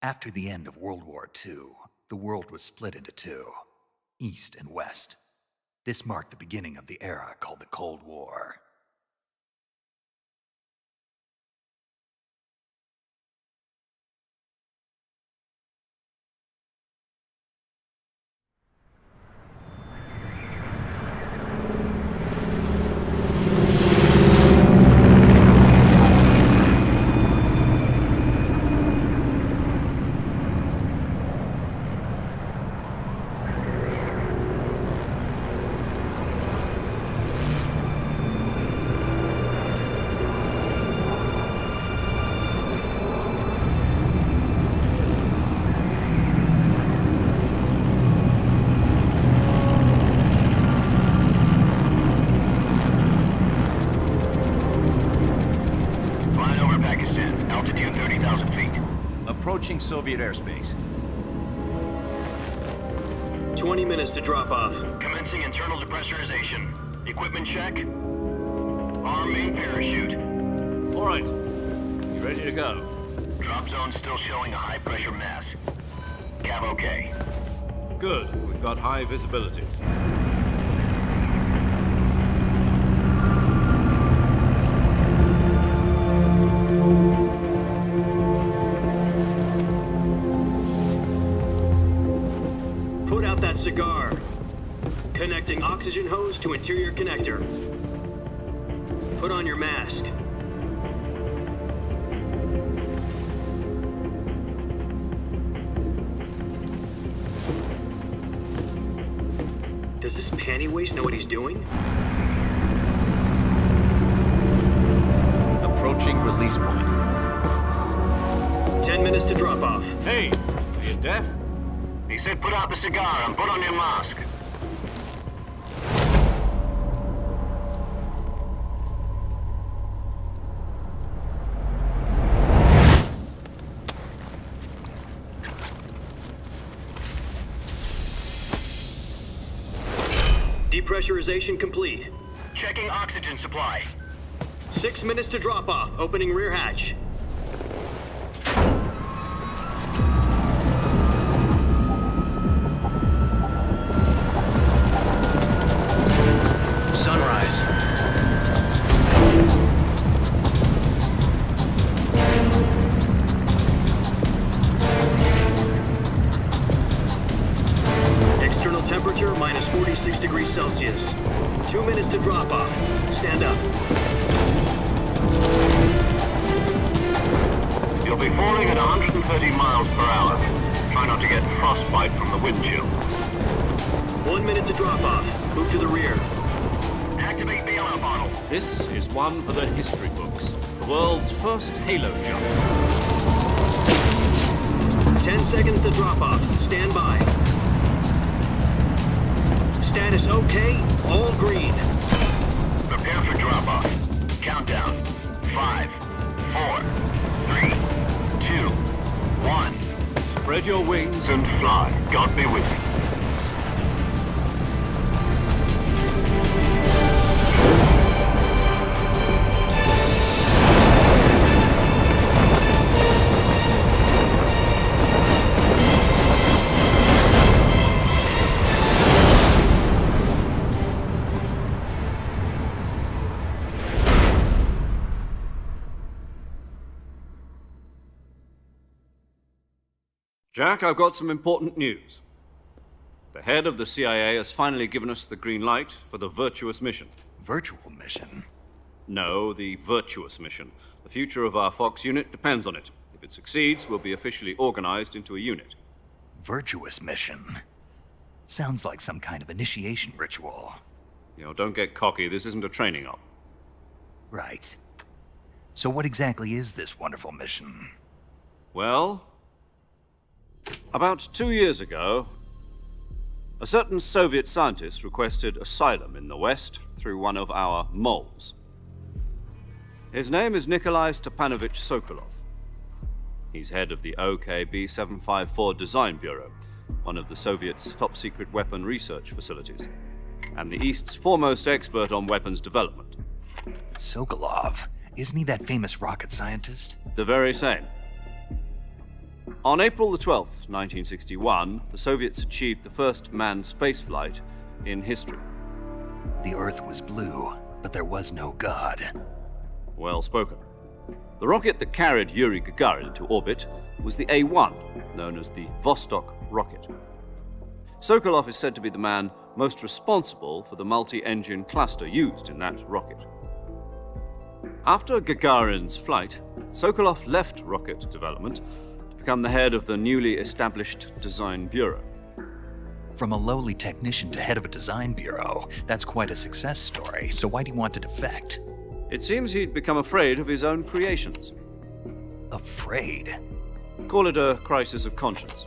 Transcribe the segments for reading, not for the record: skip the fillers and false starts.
After the end of World War II, the world was split into two, East and West. This marked the beginning of the era called the Cold War. Approaching Soviet airspace. 20 minutes to drop off. Commencing internal depressurization. Equipment check. Arm main parachute. All right. You ready to go? Drop zone still showing a high pressure mass. Cav okay. Good. We've got high visibility. Put out that cigar. Connecting oxygen hose to interior connector. Put on your mask. Does this panty waste know what he's doing? Approaching release point. 10 minutes to drop off. Hey, are you deaf? He said put out the cigar and put on your mask. Depressurization complete. Checking oxygen supply. 6 minutes to drop off. Opening rear hatch. Sunrise. External temperature minus 46 degrees Celsius. 2 minutes to drop off. Stand up. You'll be falling at 130 miles per hour. Try not to get frostbite from the wind chill. 1 minute to drop off. Move to the rear. Activate the alarm bottle. This is one for the history books. The world's first halo jump. 10 seconds to drop off. Stand by. Status okay. All green. Prepare for drop-off. Countdown. 5, 4, 3, 2, 1. Spread your wings And fly. God be with you. Jack, I've got some important news. The head of the CIA has finally given us the green light for the virtuous mission. Virtual mission? No, the virtuous mission. The future of our Fox unit depends on it. If it succeeds, we'll be officially organized into a unit. Virtuous mission? Sounds like some kind of initiation ritual. You know, don't get cocky. This isn't a training op. Right. So what exactly is this wonderful mission? Well, about 2 years ago, a certain Soviet scientist requested asylum in the West through one of our moles. His name is Nikolai Stepanovich Sokolov. He's head of the OKB-754 Design Bureau, one of the Soviets' top-secret weapon research facilities, and the East's foremost expert on weapons development. Sokolov? Isn't he that famous rocket scientist? The very same. On April the 12th, 1961, the Soviets achieved the first manned spaceflight in history. The Earth was blue, but there was no God. Well spoken. The rocket that carried Yuri Gagarin into orbit was the A-1, known as the Vostok rocket. Sokolov is said to be the man most responsible for the multi-engine cluster used in that rocket. After Gagarin's flight, Sokolov left rocket development to become the head of the newly established Design Bureau. From a lowly technician to head of a design bureau, that's quite a success story, so why'd he want to defect? It seems he'd become afraid of his own creations. Afraid? Call it a crisis of conscience.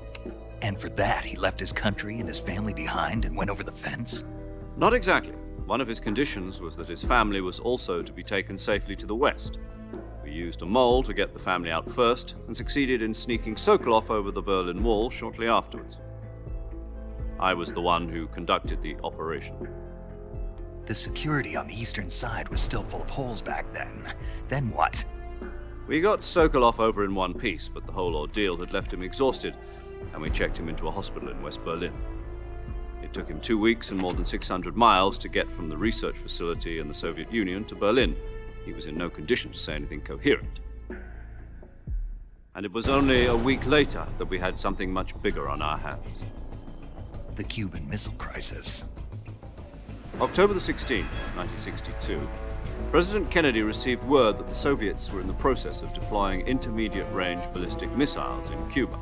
And for that, he left his country and his family behind and went over the fence? Not exactly. One of his conditions was that his family was also to be taken safely to the west. We used a mole to get the family out first and succeeded in sneaking Sokolov over the Berlin Wall shortly afterwards. I was the one who conducted the operation. The security on the eastern side was still full of holes back then. Then what? We got Sokolov over in one piece, but the whole ordeal had left him exhausted, and we checked him into a hospital in West Berlin. It took him 2 weeks and more than 600 miles to get from the research facility in the Soviet Union to Berlin. He was in no condition to say anything coherent. And it was only a week later that we had something much bigger on our hands. The Cuban Missile Crisis. October the 16th, 1962, President Kennedy received word that the Soviets were in the process of deploying intermediate-range ballistic missiles in Cuba.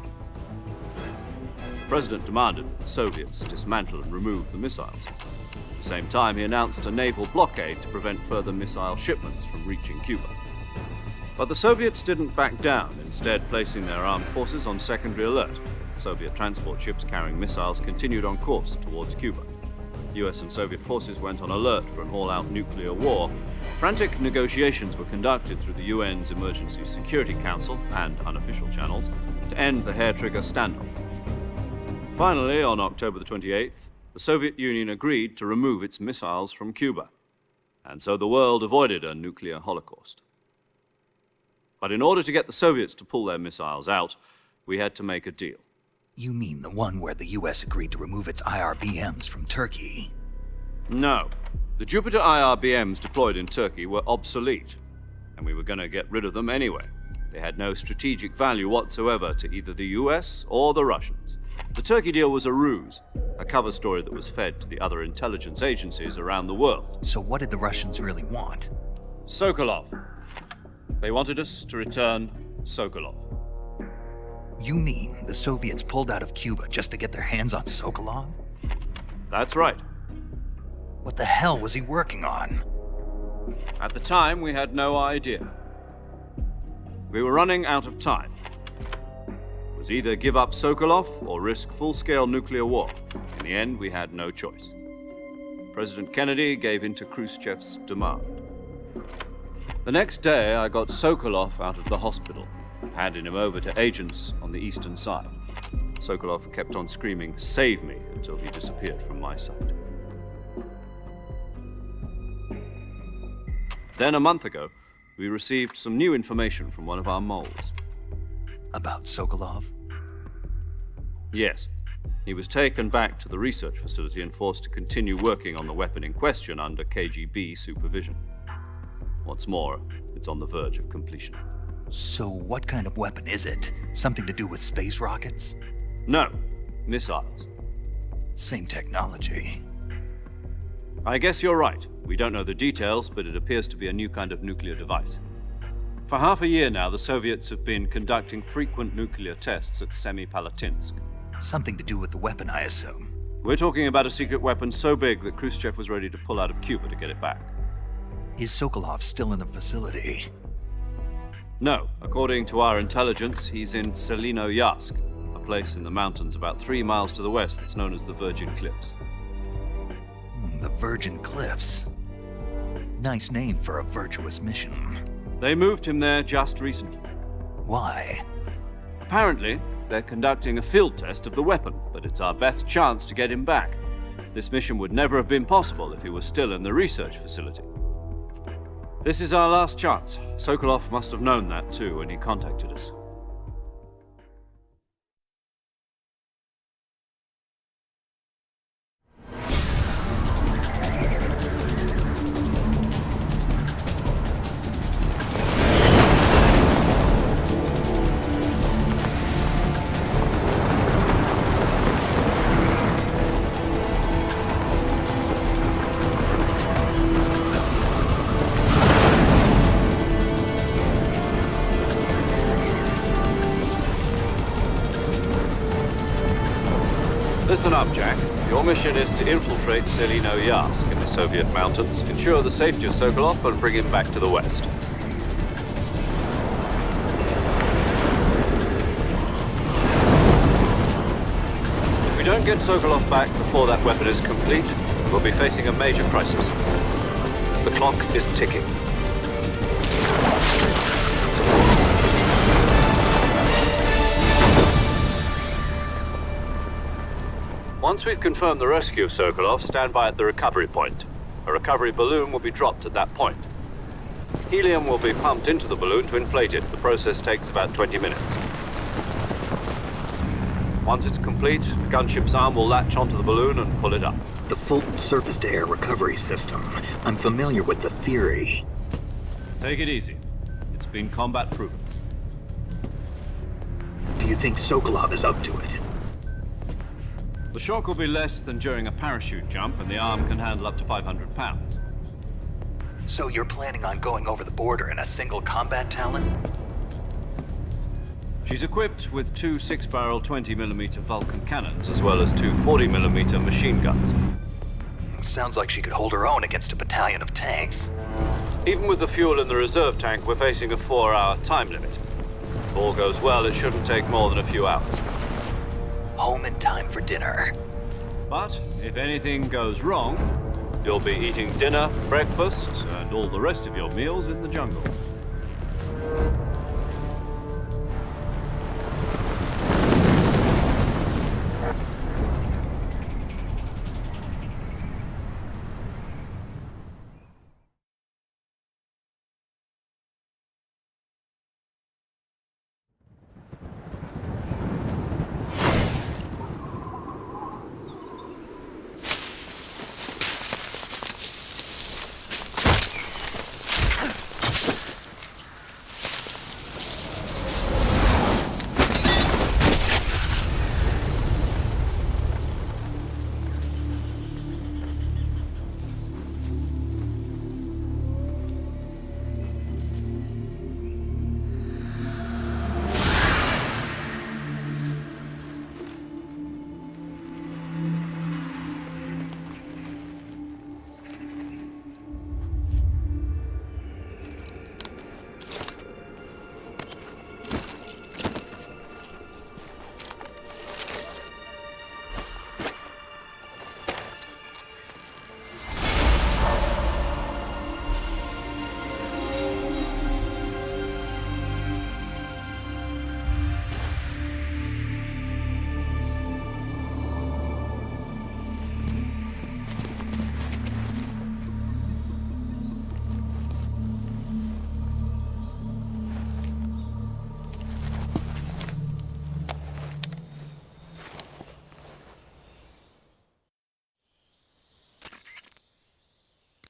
The President demanded that the Soviets dismantle and remove the missiles. At the same time, he announced a naval blockade to prevent further missile shipments from reaching Cuba. But the Soviets didn't back down, instead placing their armed forces on secondary alert. Soviet transport ships carrying missiles continued on course towards Cuba. US and Soviet forces went on alert for an all-out nuclear war. Frantic negotiations were conducted through the UN's Emergency Security Council and unofficial channels to end the hair-trigger standoff. Finally, on October the 28th, the Soviet Union agreed to remove its missiles from Cuba, and so the world avoided a nuclear holocaust. But in order to get the Soviets to pull their missiles out, we had to make a deal. You mean the one where the US agreed to remove its IRBMs from Turkey? No. The Jupiter IRBMs deployed in Turkey were obsolete, and we were going to get rid of them anyway. They had no strategic value whatsoever to either the US or the Russians. The Turkey deal was a ruse, a cover story that was fed to the other intelligence agencies around the world. So what did the Russians really want? Sokolov. They wanted us to return Sokolov. You mean the Soviets pulled out of Cuba just to get their hands on Sokolov? That's right. What the hell was he working on? At the time, we had no idea. We were running out of time. It was either give up Sokolov or risk full-scale nuclear war. In the end, we had no choice. President Kennedy gave in to Khrushchev's demand. The next day, I got Sokolov out of the hospital, handing him over to agents on the eastern side. Sokolov kept on screaming, "Save me," until he disappeared from my sight. Then a month ago, we received some new information from one of our moles. About Sokolov? Yes. He was taken back to the research facility and forced to continue working on the weapon in question under KGB supervision. What's more, it's on the verge of completion. So what kind of weapon is it? Something to do with space rockets? No, missiles. Same technology. I guess you're right. We don't know the details, but it appears to be a new kind of nuclear device. For half a year now, the Soviets have been conducting frequent nuclear tests at Semipalatinsk. Something to do with the weapon, I assume. We're talking about a secret weapon so big that Khrushchev was ready to pull out of Cuba to get it back. Is Sokolov still in the facility? No. According to our intelligence, he's in Selinoyarsk, a place in the mountains about 3 miles to the west that's known as the Virgin Cliffs. The Virgin Cliffs. Nice name for a virtuous mission. They moved him there just recently. Why? Apparently, they're conducting a field test of the weapon, but it's our best chance to get him back. This mission would never have been possible if he was still in the research facility. This is our last chance. Sokolov must have known that too when he contacted us. Listen up, Jack. Your mission is to infiltrate Selino-Yarsk in the Soviet mountains, ensure the safety of Sokolov, and bring him back to the west. If we don't get Sokolov back before that weapon is complete, we'll be facing a major crisis. The clock is ticking. Once we've confirmed the rescue of Sokolov, stand by at the recovery point. A recovery balloon will be dropped at that point. Helium will be pumped into the balloon to inflate it. The process takes about 20 minutes. Once it's complete, the gunship's arm will latch onto the balloon and pull it up. The Fulton surface-to-air recovery system. I'm familiar with the theory. Take it easy. It's been combat-proven. Do you think Sokolov is up to it? The shock will be less than during a parachute jump, and the arm can handle up to 500 pounds. So you're planning on going over the border in a single combat Talon? She's equipped with two 6-barrel 20mm Vulcan cannons, as well as two 40mm machine guns. Sounds like she could hold her own against a battalion of tanks. Even with the fuel in the reserve tank, we're facing a 4-hour time limit. If all goes well, it shouldn't take more than a few hours. Home in time for dinner. But if anything goes wrong, you'll be eating dinner, breakfast, and all the rest of your meals in the jungle.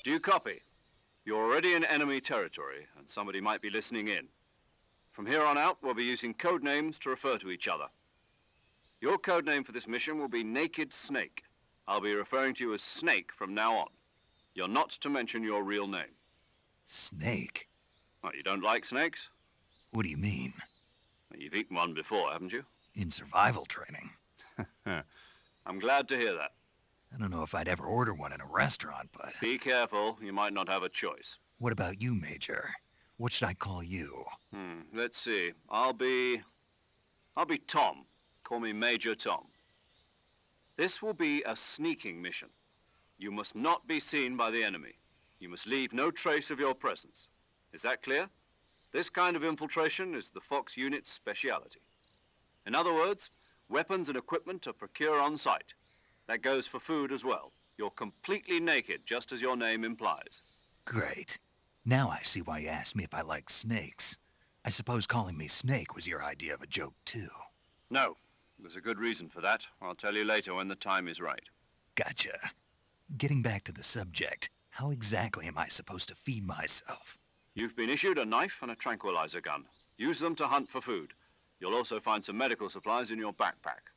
Do you copy? You're already in enemy territory, and somebody might be listening in. From here on out, we'll be using code names to refer to each other. Your code name for this mission will be Naked Snake. I'll be referring to you as Snake from now on. You're not to mention your real name. Snake? Oh, you don't like snakes? What do you mean? Well, you've eaten one before, haven't you? In survival training. I'm glad to hear that. I don't know if I'd ever order one in a restaurant, but... Be careful, you might not have a choice. What about you, Major? What should I call you? Let's see. I'll be Tom. Call me Major Tom. This will be a sneaking mission. You must not be seen by the enemy. You must leave no trace of your presence. Is that clear? This kind of infiltration is the Fox unit's speciality. In other words, weapons and equipment are procured on site. That goes for food as well. You're completely naked, just as your name implies. Great. Now I see why you asked me if I like snakes. I suppose calling me Snake was your idea of a joke, too. No. There's a good reason for that. I'll tell you later when the time is right. Gotcha. Getting back to the subject, how exactly am I supposed to feed myself? You've been issued a knife and a tranquilizer gun. Use them to hunt for food. You'll also find some medical supplies in your backpack.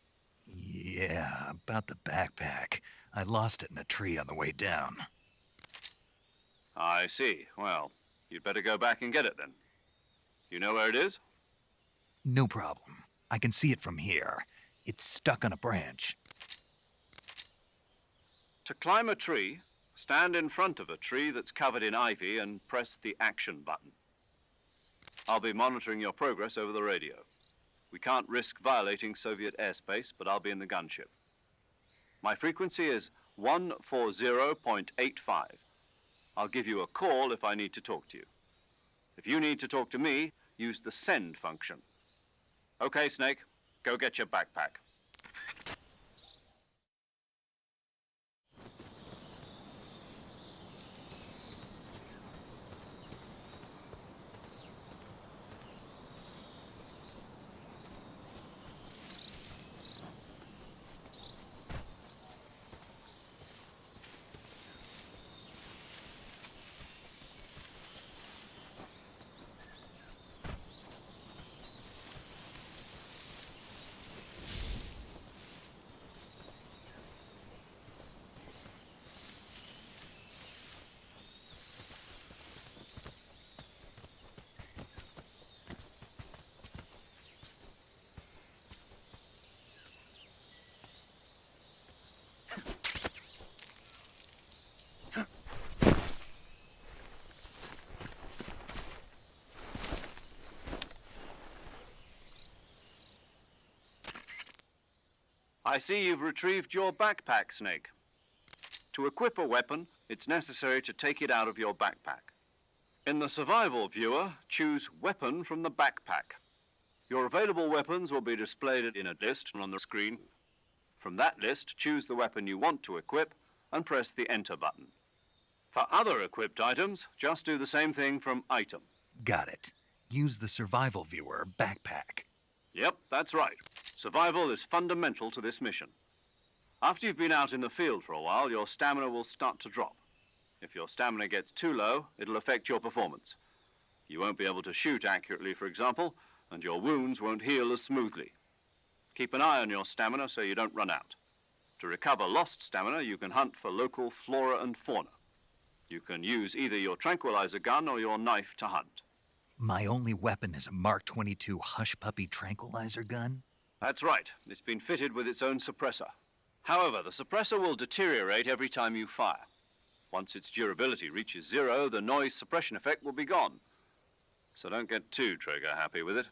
Yeah, about the backpack. I lost it in a tree on the way down. I see. Well, you'd better go back and get it then. You know where it is? No problem. I can see it from here. It's stuck on a branch. To climb a tree, stand in front of a tree that's covered in ivy and press the action button. I'll be monitoring your progress over the radio. We can't risk violating Soviet airspace, but I'll be in the gunship. My frequency is 140.85. I'll give you a call if I need to talk to you. If you need to talk to me, use the send function. Okay, Snake, go get your backpack. I see you've retrieved your backpack, Snake. To equip a weapon, it's necessary to take it out of your backpack. In the survival viewer, choose Weapon from the backpack. Your available weapons will be displayed in a list on the screen. From that list, choose the weapon you want to equip and press the Enter button. For other equipped items, just do the same thing from Item. Got it. Use the survival viewer backpack. Yep, that's right. Survival is fundamental to this mission. After you've been out in the field for a while, your stamina will start to drop. If your stamina gets too low, it'll affect your performance. You won't be able to shoot accurately, for example, and your wounds won't heal as smoothly. Keep an eye on your stamina so you don't run out. To recover lost stamina, you can hunt for local flora and fauna. You can use either your tranquilizer gun or your knife to hunt. My only weapon is a Mark 22 Hush Puppy tranquilizer gun? That's right. It's been fitted with its own suppressor. However, the suppressor will deteriorate every time you fire. Once its durability reaches 0, the noise suppression effect will be gone. So don't get too trigger-happy with it.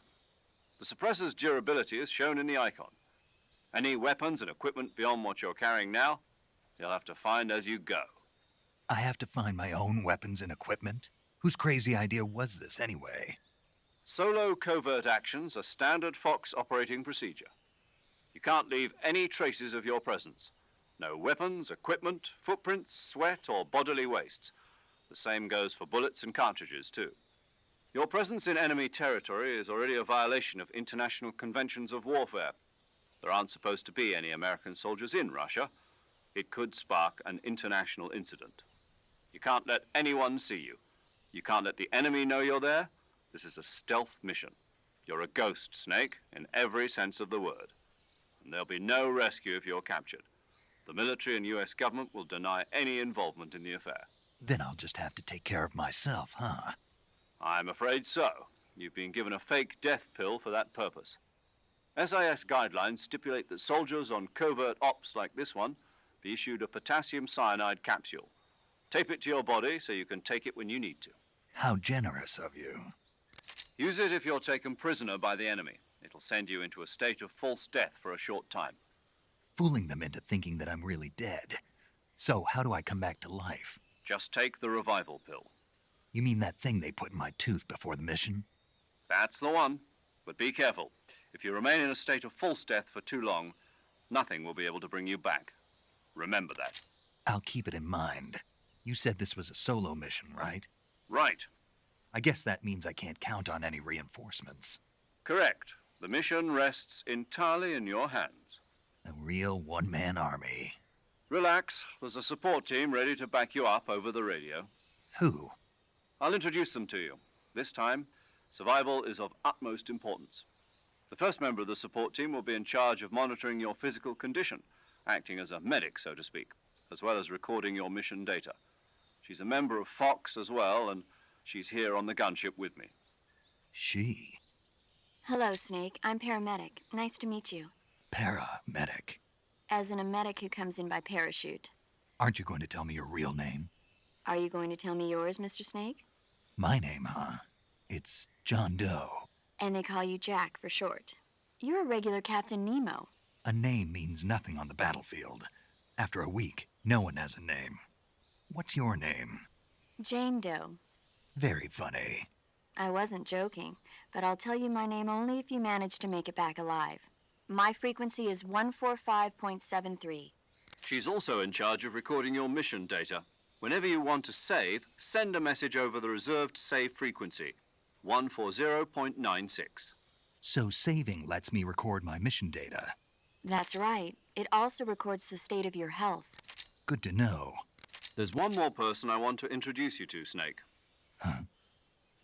The suppressor's durability is shown in the icon. Any weapons and equipment beyond what you're carrying now, you'll have to find as you go. I have to find my own weapons and equipment? Whose crazy idea was this anyway? Solo covert actions are standard Fox operating procedure. You can't leave any traces of your presence. No weapons, equipment, footprints, sweat, or bodily wastes. The same goes for bullets and cartridges, too. Your presence in enemy territory is already a violation of international conventions of warfare. There aren't supposed to be any American soldiers in Russia. It could spark an international incident. You can't let anyone see you. You can't let the enemy know you're there. This is a stealth mission. You're a ghost, Snake, in every sense of the word. And there'll be no rescue if you're captured. The military and US government will deny any involvement in the affair. Then I'll just have to take care of myself, huh? I'm afraid so. You've been given a fake death pill for that purpose. SIS guidelines stipulate that soldiers on covert ops like this one be issued a potassium cyanide capsule. Tape it to your body so you can take it when you need to. How generous of you. Use it if you're taken prisoner by the enemy. It'll send you into a state of false death for a short time. Fooling them into thinking that I'm really dead. So how do I come back to life? Just take the revival pill. You mean that thing they put in my tooth before the mission? That's the one. But be careful. If you remain in a state of false death for too long, nothing will be able to bring you back. Remember that. I'll keep it in mind. You said this was a solo mission, right? Right. I guess that means I can't count on any reinforcements. Correct. The mission rests entirely in your hands. A real one-man army. Relax. There's a support team ready to back you up over the radio. Who? I'll introduce them to you. This time, survival is of utmost importance. The first member of the support team will be in charge of monitoring your physical condition, acting as a medic, so to speak, as well as recording your mission data. She's a member of Fox as well, and she's here on the gunship with me. She? Hello, Snake. I'm paramedic. Nice to meet you. Paramedic. As in a medic who comes in by parachute. Aren't you going to tell me your real name? Are you going to tell me yours, Mr. Snake? My name, huh? It's John Doe. And they call you Jack for short. You're a regular Captain Nemo. A name means nothing on the battlefield. After a week, no one has a name. What's your name? Jane Doe. Very funny. I wasn't joking, but I'll tell you my name only if you manage to make it back alive. My frequency is 145.73. She's also in charge of recording your mission data. Whenever you want to save, send a message over the reserved save frequency, 140.96. So saving lets me record my mission data. That's right. It also records the state of your health. Good to know. There's one more person I want to introduce you to, Snake. Huh?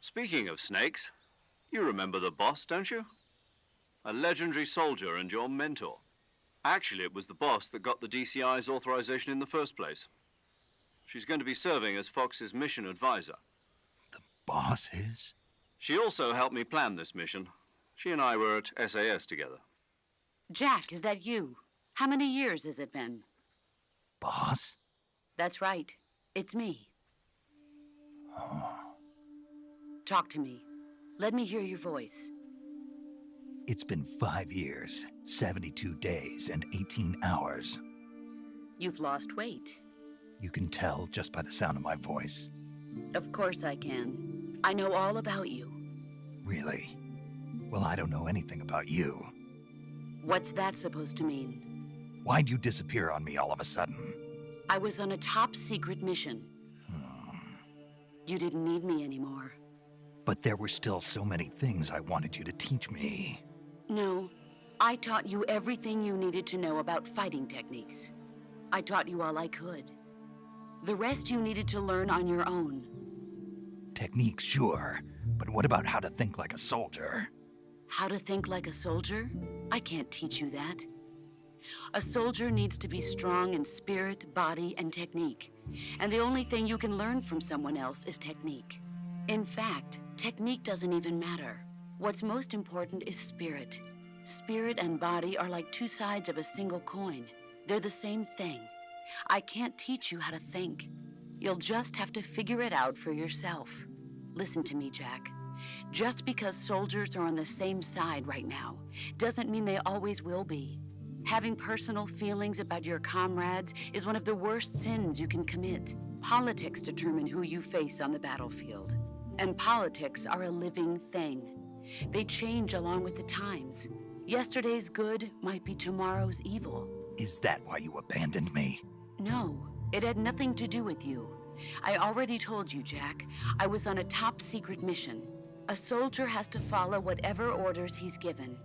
Speaking of snakes, you remember the boss, don't you? A legendary soldier and your mentor. Actually, it was the boss that got the DCI's authorization in the first place. She's going to be serving as Fox's mission advisor. The boss is? She also helped me plan this mission. She and I were at SAS together. Jack, is that you? How many years has it been? Boss? That's right. It's me. Oh. Talk to me. Let me hear your voice. It's been 5 years, 72 days, and 18 hours. You've lost weight. You can tell just by the sound of my voice. Of course I can. I know all about you. Really? Well, I don't know anything about you. What's that supposed to mean? Why'd you disappear on me all of a sudden? I was on a top-secret mission. You didn't need me anymore. But there were still so many things I wanted you to teach me. No, I taught you everything you needed to know about fighting techniques. I taught you all I could. The rest you needed to learn on your own. Techniques, sure. But what about how to think like a soldier? How to think like a soldier? I can't teach you that. A soldier needs to be strong in spirit, body, and technique. And the only thing you can learn from someone else is technique. In fact, technique doesn't even matter. What's most important is spirit. Spirit and body are like two sides of a single coin. They're the same thing. I can't teach you how to think. You'll just have to figure it out for yourself. Listen to me, Jack. Just because soldiers are on the same side right now doesn't mean they always will be. Having personal feelings about your comrades is one of the worst sins you can commit. Politics determine who you face on the battlefield. And politics are a living thing. They change along with the times. Yesterday's good might be tomorrow's evil. Is that why you abandoned me? No, it had nothing to do with you. I already told you, Jack. I was on a top-secret mission. A soldier has to follow whatever orders he's given.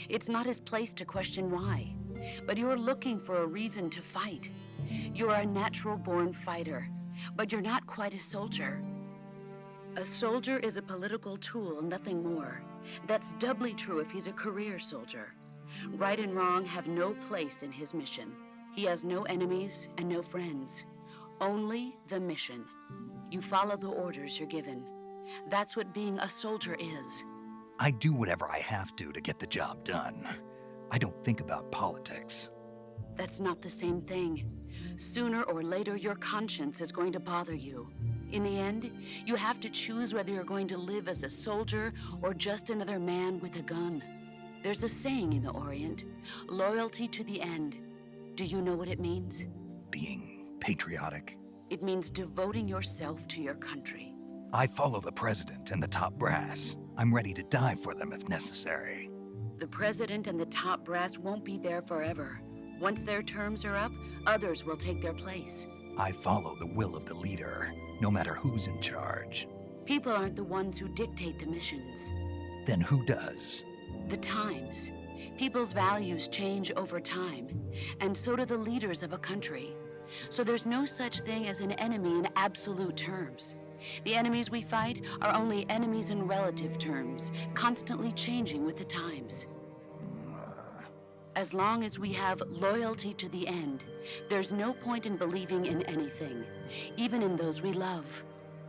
It's not his place to question why. But you're looking for a reason to fight. You're a natural-born fighter, but you're not quite a soldier. A soldier is a political tool, nothing more. That's doubly true if he's a career soldier. Right and wrong have no place in his mission. He has no enemies and no friends. Only the mission. You follow the orders you're given. That's what being a soldier is. I do whatever I have to get the job done. I don't think about politics. That's not the same thing. Sooner or later, your conscience is going to bother you. In the end, you have to choose whether you're going to live as a soldier or just another man with a gun. There's a saying in the Orient, loyalty to the end. Do you know what it means? Being patriotic. It means devoting yourself to your country. I follow the president and the top brass. I'm ready to die for them if necessary. The president and the top brass won't be there forever. Once their terms are up, others will take their place. I follow the will of the leader, no matter who's in charge. People aren't the ones who dictate the missions. Then who does? The times. People's values change over time, and so do the leaders of a country. So there's no such thing as an enemy in absolute terms. The enemies we fight are only enemies in relative terms, constantly changing with the times. As long as we have loyalty to the end, there's no point in believing in anything, even in those we love.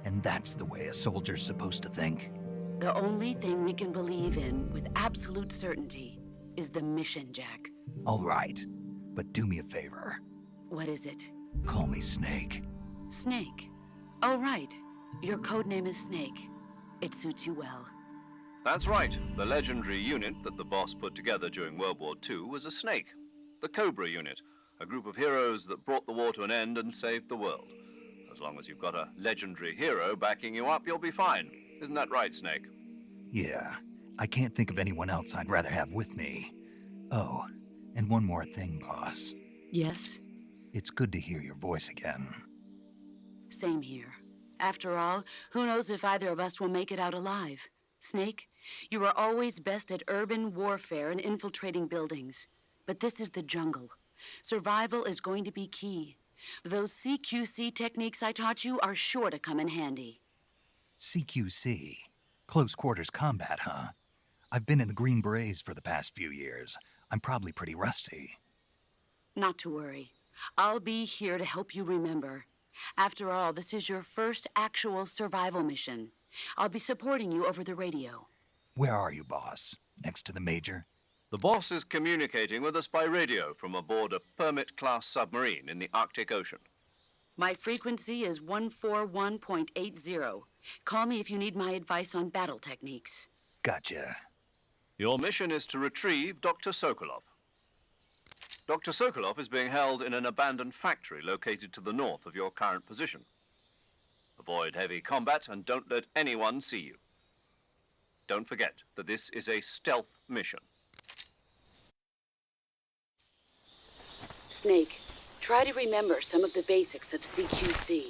And that's the way a soldier's supposed to think? The only thing we can believe in with absolute certainty is the mission, Jack. All right, but do me a favor. What is it? Call me Snake. Snake. Oh, right. Your code name is Snake. It suits you well. That's right. The legendary unit that the boss put together during World War II was a snake. The Cobra unit, a group of heroes that brought the war to an end and saved the world. As long as you've got a legendary hero backing you up, you'll be fine. Isn't that right, Snake? Yeah, I can't think of anyone else I'd rather have with me. Oh, and one more thing, boss. Yes? It's good to hear your voice again. Same here. After all, who knows if either of us will make it out alive? Snake, you are always best at urban warfare and infiltrating buildings. But this is the jungle. Survival is going to be key. Those CQC techniques I taught you are sure to come in handy. CQC? Close quarters combat, huh? I've been in the Green Berets for the past few years. I'm probably pretty rusty. Not to worry. I'll be here to help you remember. After all, this is your first actual survival mission. I'll be supporting you over the radio. Where are you, boss? Next to the Major? The boss is communicating with us by radio from aboard a Permit-class submarine in the Arctic Ocean. My frequency is 141.80. Call me if you need my advice on battle techniques. Gotcha. Your mission is to retrieve Dr. Sokolov. Dr. Sokolov is being held in an abandoned factory located to the north of your current position. Avoid heavy combat and don't let anyone see you. Don't forget that this is a stealth mission. Snake, try to remember some of the basics of CQC.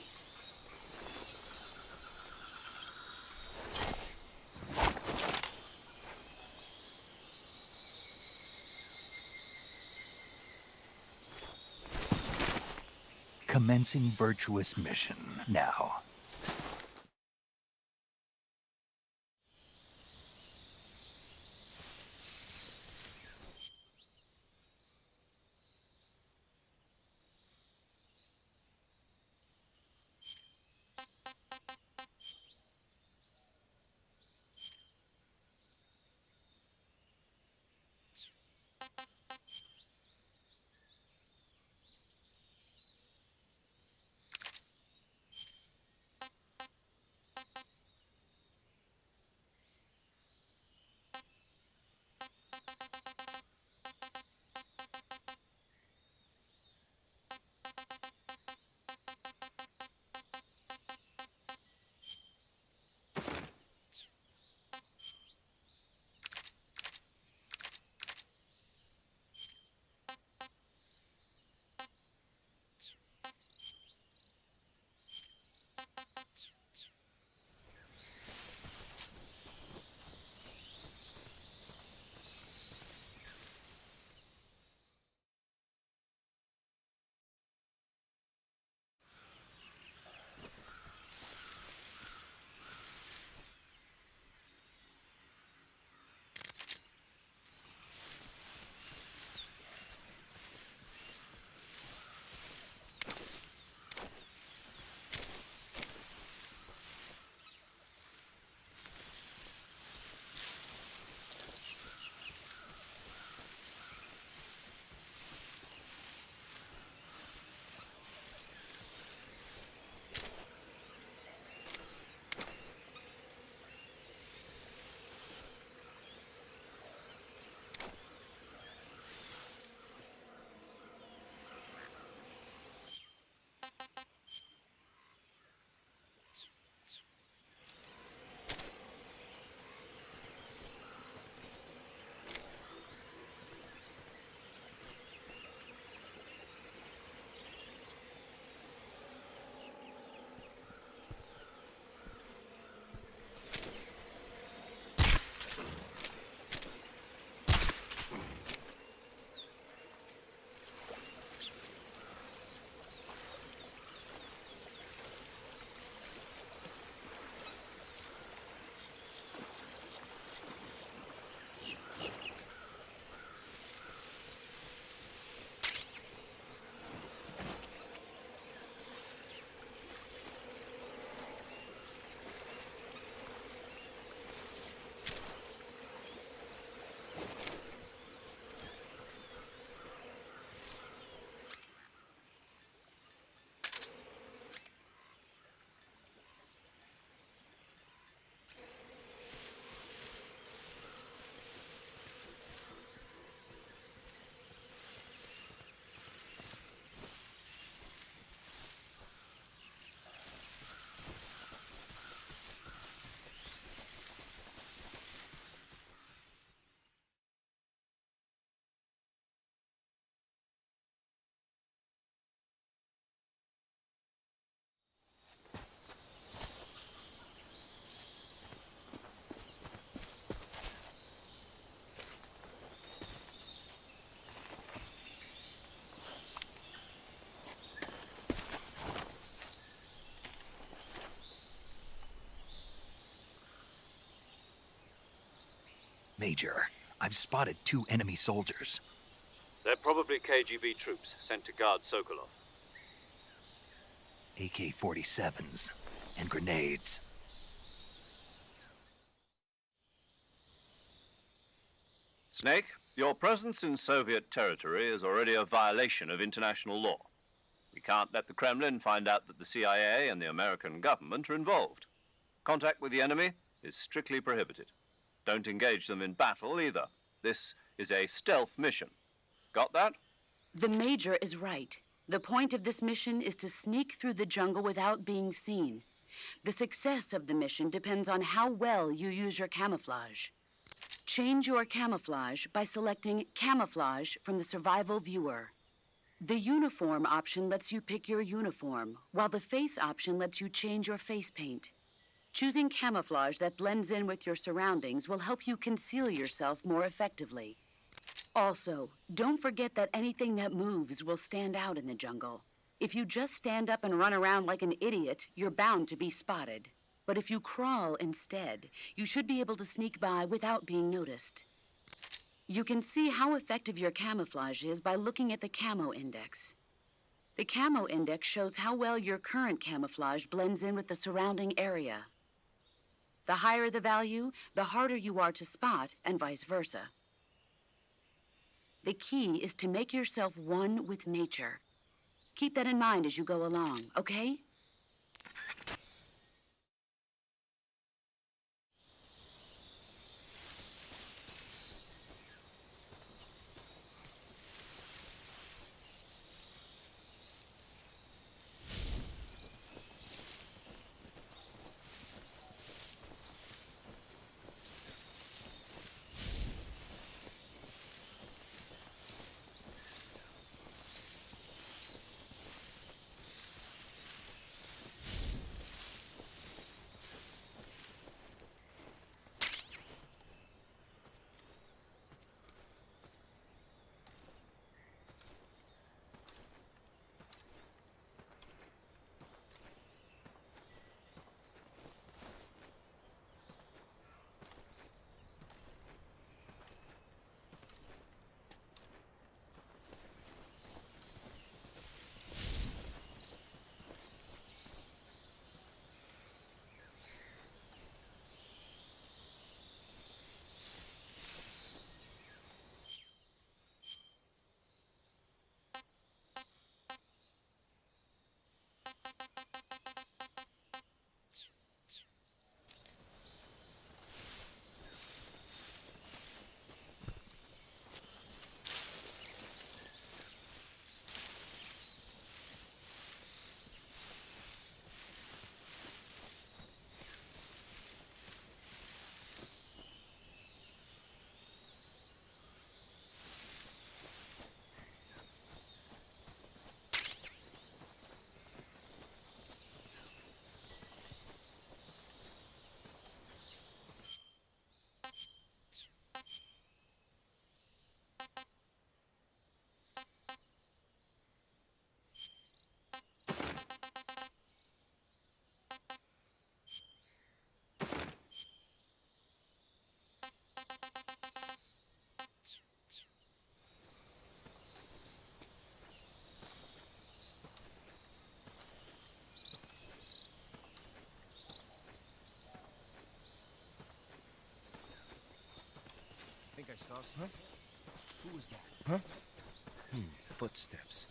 Commencing virtuous mission now. Major, I've spotted 2 enemy soldiers. They're probably KGB troops sent to guard Sokolov. AK-47s and grenades. Snake, your presence in Soviet territory is already a violation of international law. We can't let the Kremlin find out that the CIA and the American government are involved. Contact with the enemy is strictly prohibited. Don't engage them in battle either. This is a stealth mission. Got that? The Major is right. The point of this mission is to sneak through the jungle without being seen. The success of the mission depends on how well you use your camouflage. Change your camouflage by selecting Camouflage from the Survival Viewer. The Uniform option lets you pick your uniform, while the Face option lets you change your face paint. Choosing camouflage that blends in with your surroundings will help you conceal yourself more effectively. Also, don't forget that anything that moves will stand out in the jungle. If you just stand up and run around like an idiot, you're bound to be spotted. But if you crawl instead, you should be able to sneak by without being noticed. You can see how effective your camouflage is by looking at the Camo Index. The Camo Index shows how well your current camouflage blends in with the surrounding area. The higher the value, the harder you are to spot, and vice versa. The key is to make yourself one with nature. Keep that in mind as you go along, okay? I think I saw some. Huh? Who was that? Huh? Footsteps.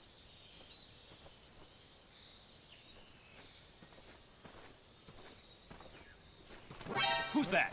Who's that?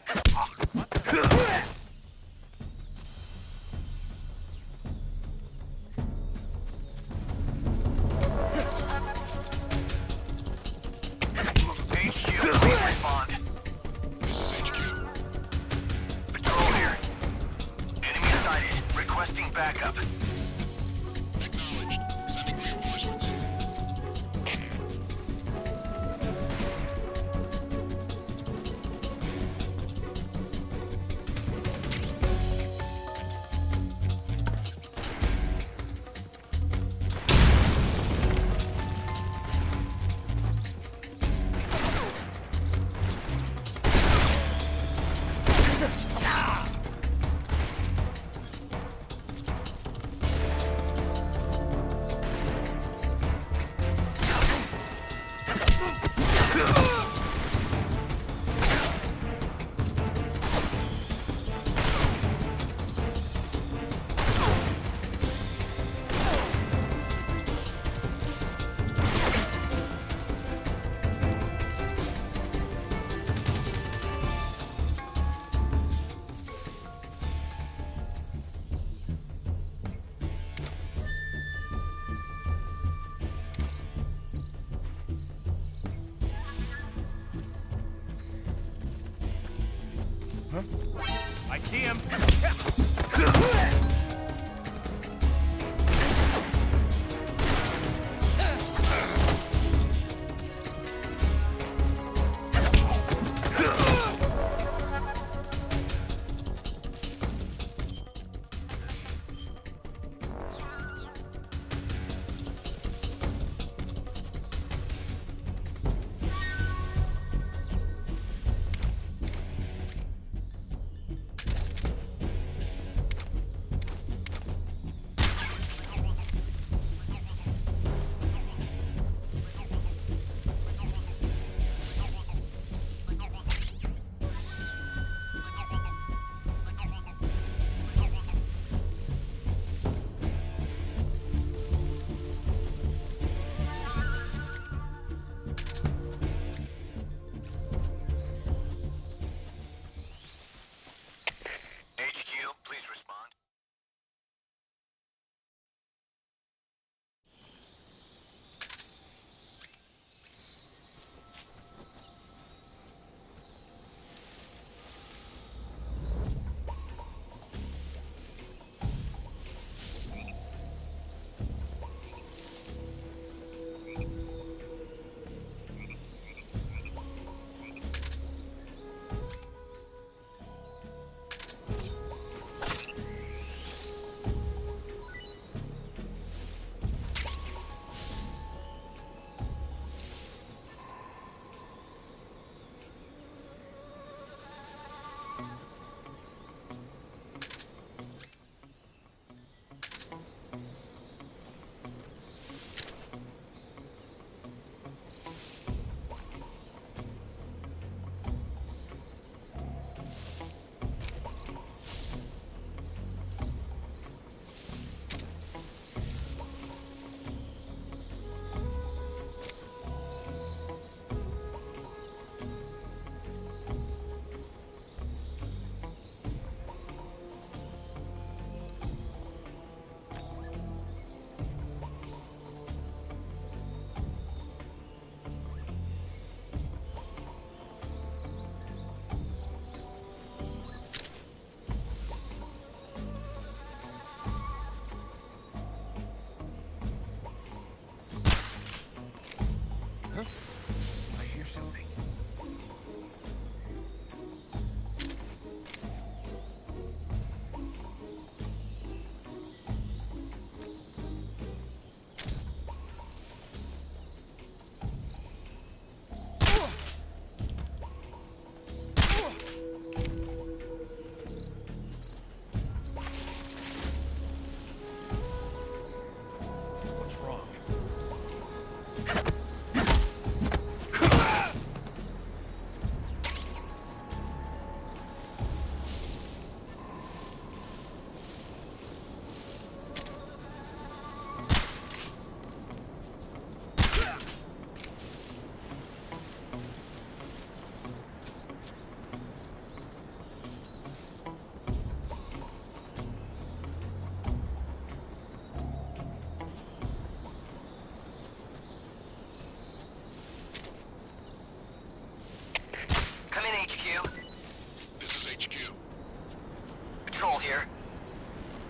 I see him.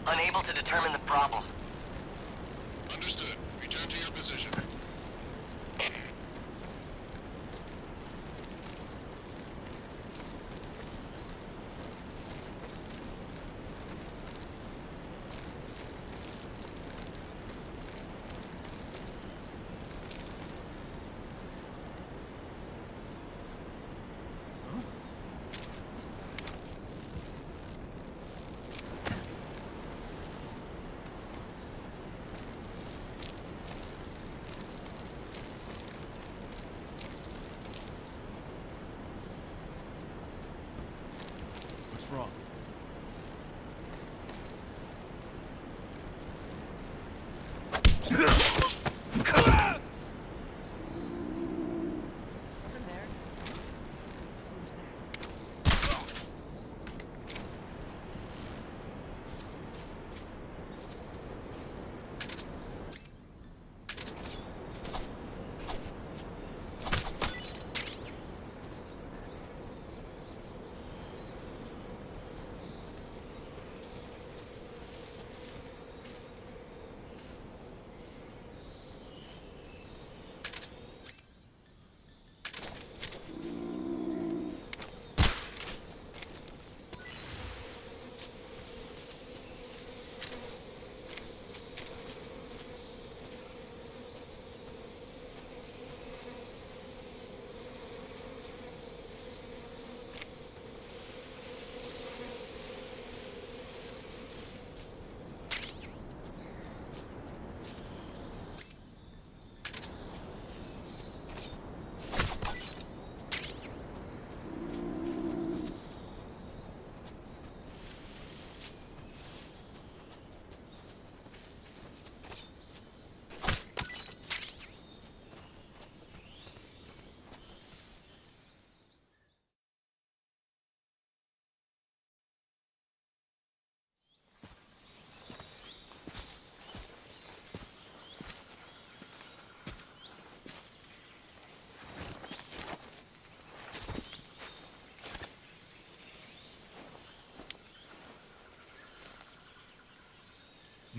Unable to determine the problem. Understood. Return to your position. What's wrong?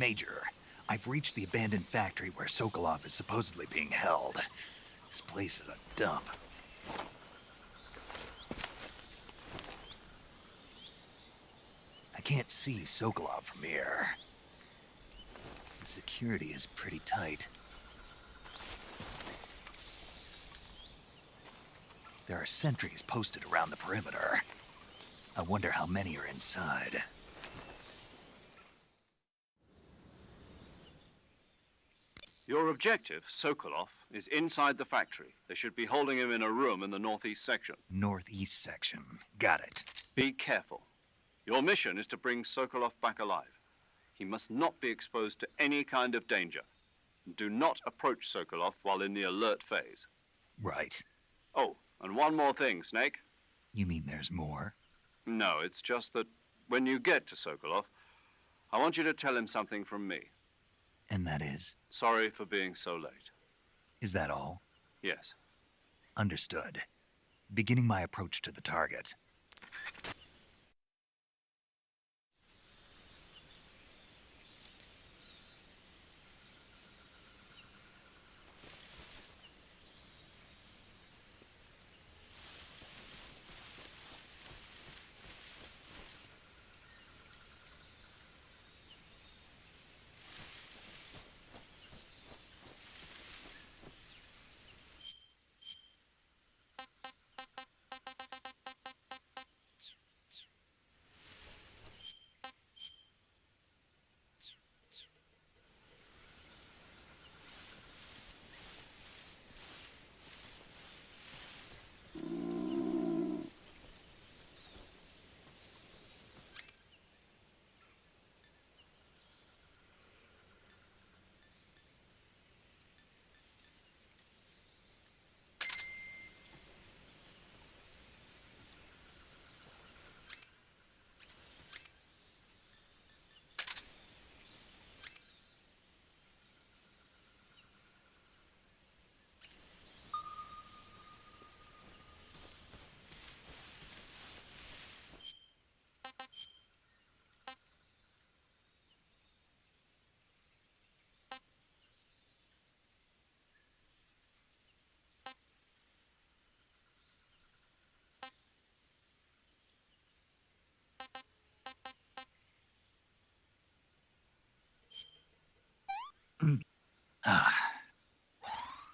Major, I've reached the abandoned factory where Sokolov is supposedly being held. This place is a dump. I can't see Sokolov from here. The security is pretty tight. There are sentries posted around the perimeter. I wonder how many are inside. Your objective, Sokolov, is inside the factory. They should be holding him in a room in the northeast section. Northeast section. Got it. Be careful. Your mission is to bring Sokolov back alive. He must not be exposed to any kind of danger. Do not approach Sokolov while in the alert phase. Right. Oh, and one more thing, Snake. You mean there's more? No, it's just that when you get to Sokolov, I want you to tell him something from me. And that is? Sorry for being so late. Is that all? Yes. Understood. Beginning my approach to the target.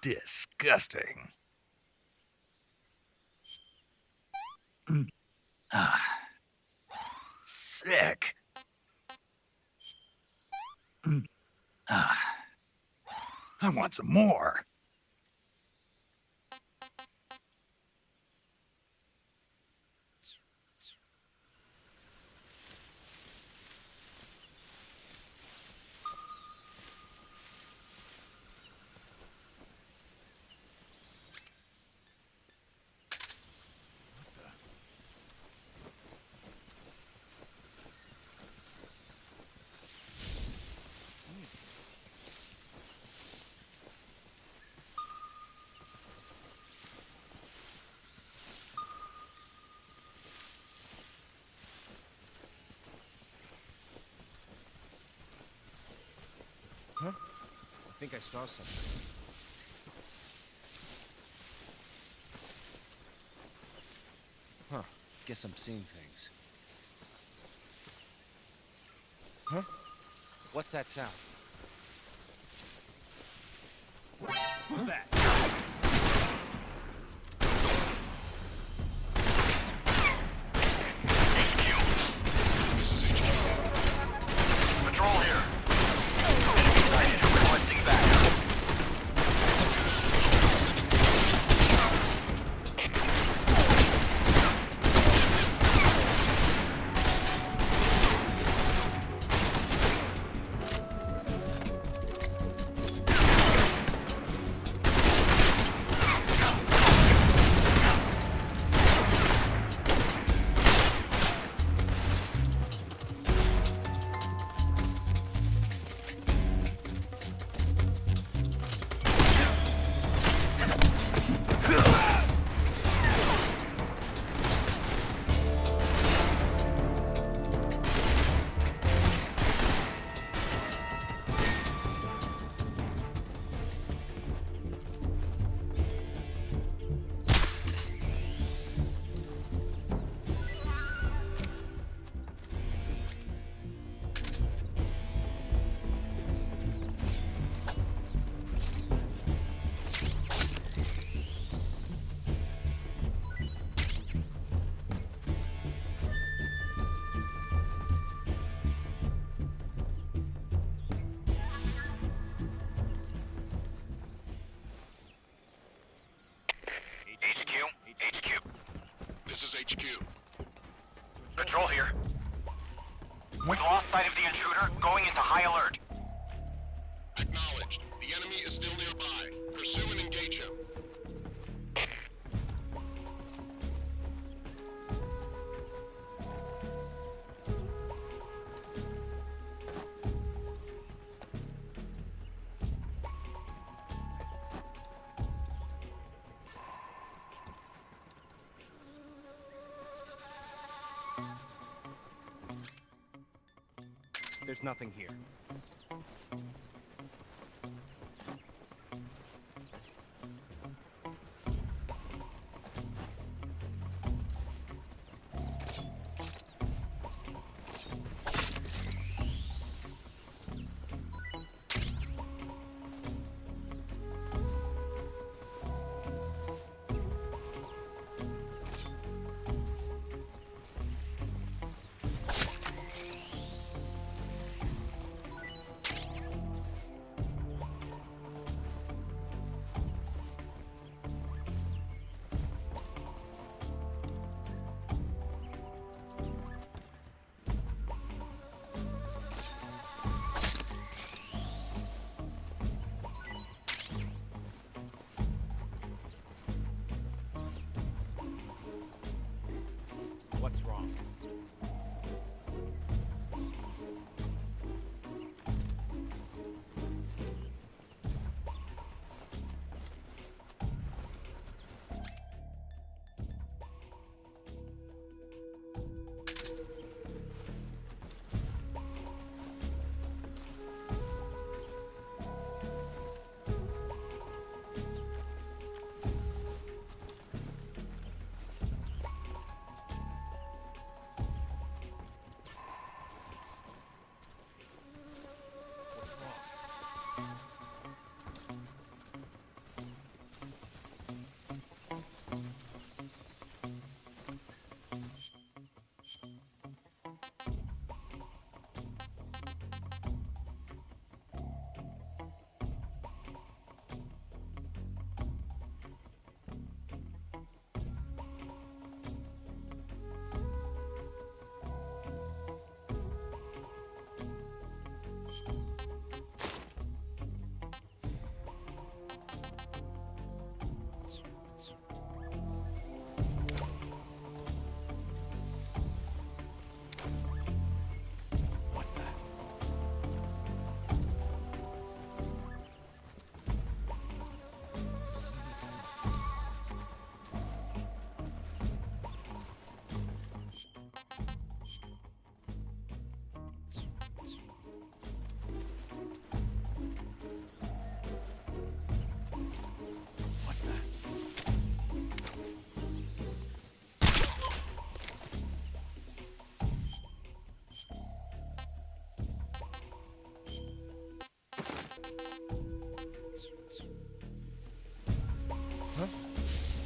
Disgusting. Sick. I want some more. Huh? I think I saw something. Huh. Guess I'm seeing things. Huh? What's that sound? Who's that? This is HQ. Patrol here. Enemy sighted. Requesting backup. We've lost sight of the intruder, going into high alert. Acknowledged. The enemy is still nearby. Pursue and engage him. There's nothing here. What's wrong?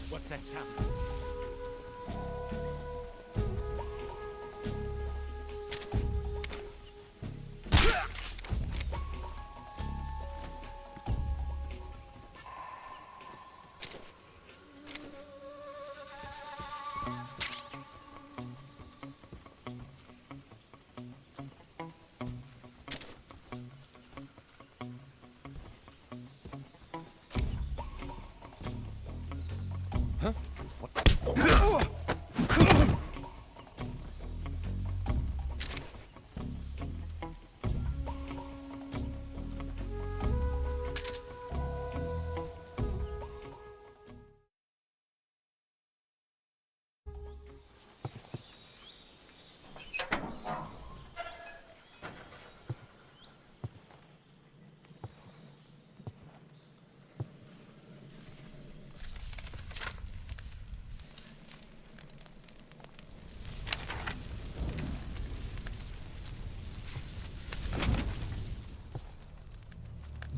What's that sound? Huh? What?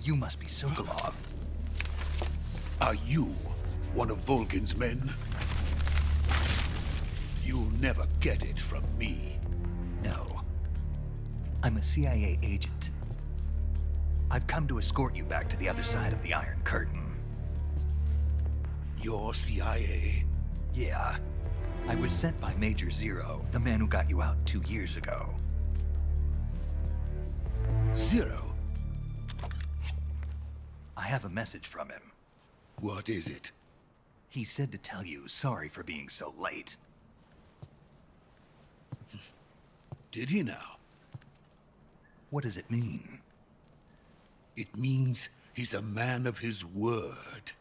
You must be Sokolov. Are you one of Volgin's men? You'll never get it from me. No. I'm a CIA agent. I've come to escort you back to the other side of the Iron Curtain. You're CIA? Yeah. I was sent by Major Zero, the man who got you out 2 years ago. Zero? I have a message from him. What is it? He said to tell you sorry for being so late. Did he now? What does it mean? It means he's a man of his word.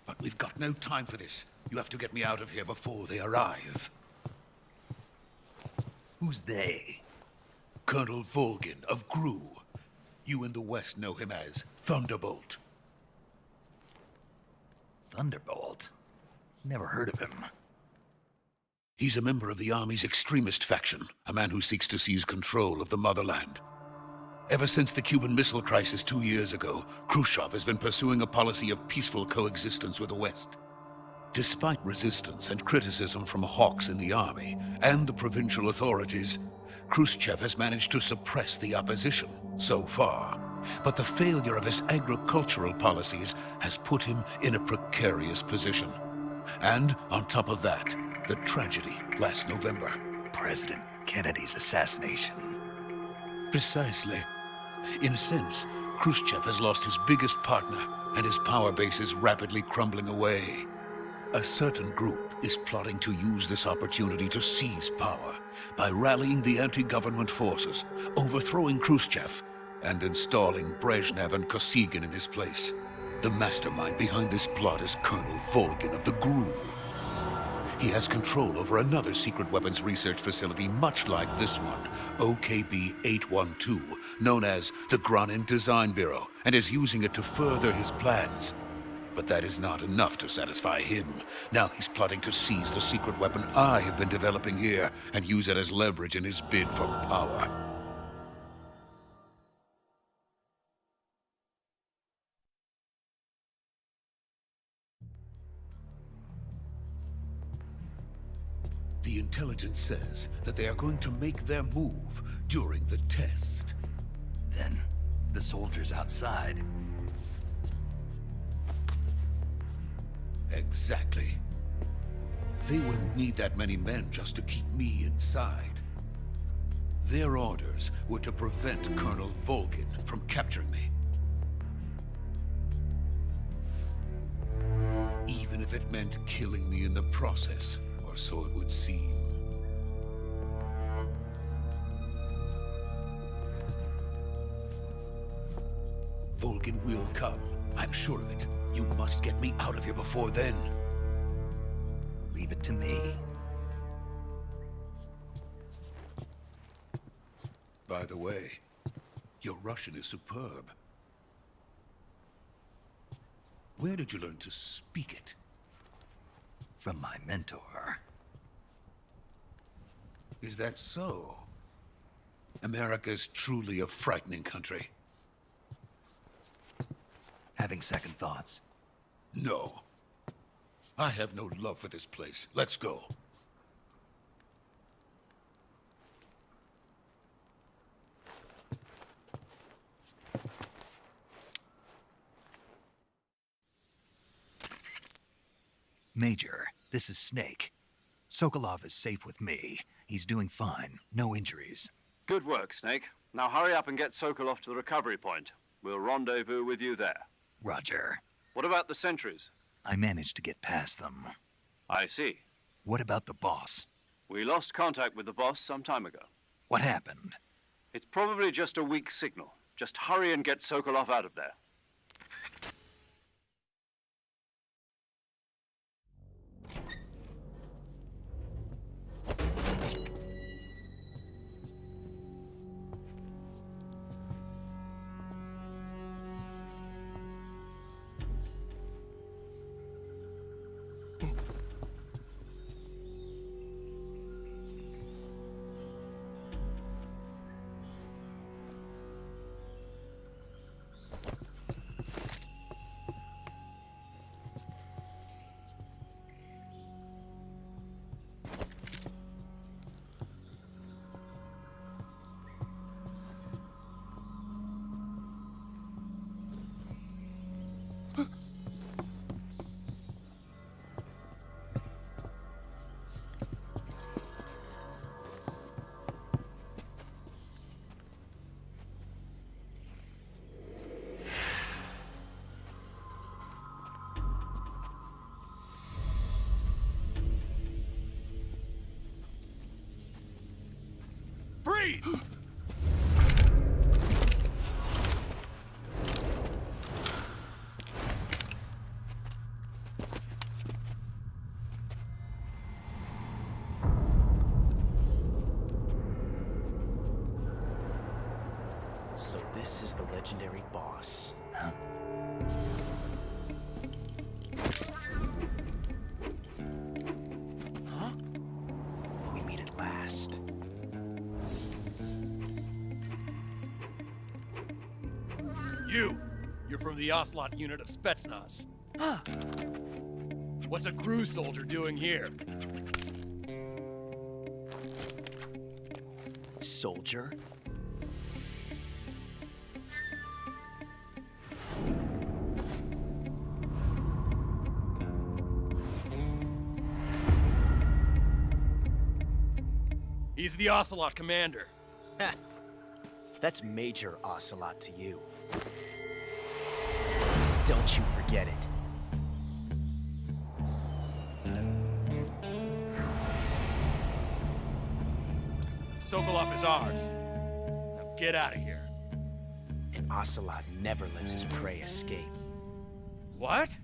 But we've got no time for this. You have to get me out of here before they arrive. Who's they? Colonel Volgin of GRU. You in the West know him as Thunderbolt. Thunderbolt? Never heard of him. He's a member of the Army's extremist faction, a man who seeks to seize control of the motherland. Ever since the Cuban Missile Crisis 2 years ago, Khrushchev has been pursuing a policy of peaceful coexistence with the West. Despite resistance and criticism from hawks in the army and the provincial authorities, Khrushchev has managed to suppress the opposition so far. But the failure of his agricultural policies has put him in a precarious position. And on top of that, the tragedy last November. President Kennedy's assassination. Precisely. In a sense, Khrushchev has lost his biggest partner, and his power base is rapidly crumbling away. A certain group is plotting to use this opportunity to seize power by rallying the anti-government forces, overthrowing Khrushchev, and installing Brezhnev and Kosygin in his place. The mastermind behind this plot is Colonel Volgin of the GRU. He has control over another secret weapons research facility much like this one, OKB-812, known as the Granin Design Bureau, and is using it to further his plans. But that is not enough to satisfy him. Now he's plotting to seize the secret weapon I have been developing here and use it as leverage in his bid for power. The intelligence says that they are going to make their move during the test. Then, the soldiers outside. Exactly. They wouldn't need that many men just to keep me inside. Their orders were to prevent Colonel Volgin from capturing me. Even if it meant killing me in the process, or so it would seem. Volgin will come. I'm sure of it. You must get me out of here before then. Leave it to me. By the way, your Russian is superb. Where did you learn to speak it? From my mentor. Is that so? America's truly a frightening country. Having second thoughts. No. I have no love for this place. Let's go. Major, this is Snake. Sokolov is safe with me. He's doing fine. No injuries. Good work, Snake. Now hurry up and get Sokolov to the recovery point. We'll rendezvous with you there. Roger. What about the sentries? I managed to get past them. I see. What about the boss? We lost contact with the boss some time ago. What happened? It's probably just a weak signal. Just hurry and get Sokolov out of there. Freeze! So this is the legendary boss. Huh? Huh? We meet at last. You're from the Ocelot unit of Spetsnaz. Huh. What's a crew soldier doing here? Soldier? He's the Ocelot commander. Ha! That's Major Ocelot to you. Don't you forget it. Sokolov is ours. Now get out of here. And Ocelot never lets his prey escape. What?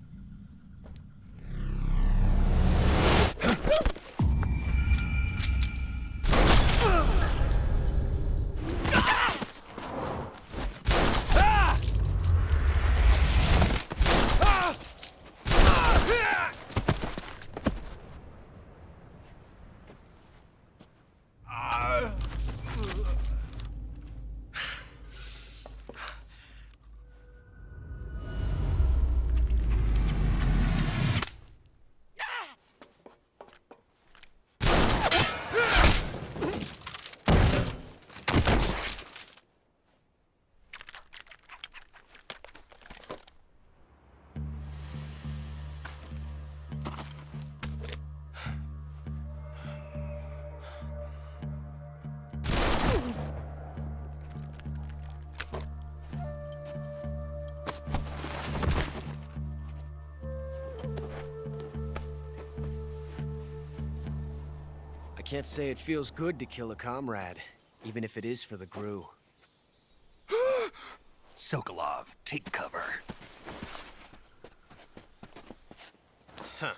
I can't say it feels good to kill a comrade, even if it is for the GRU. Sokolov, take cover. Huh.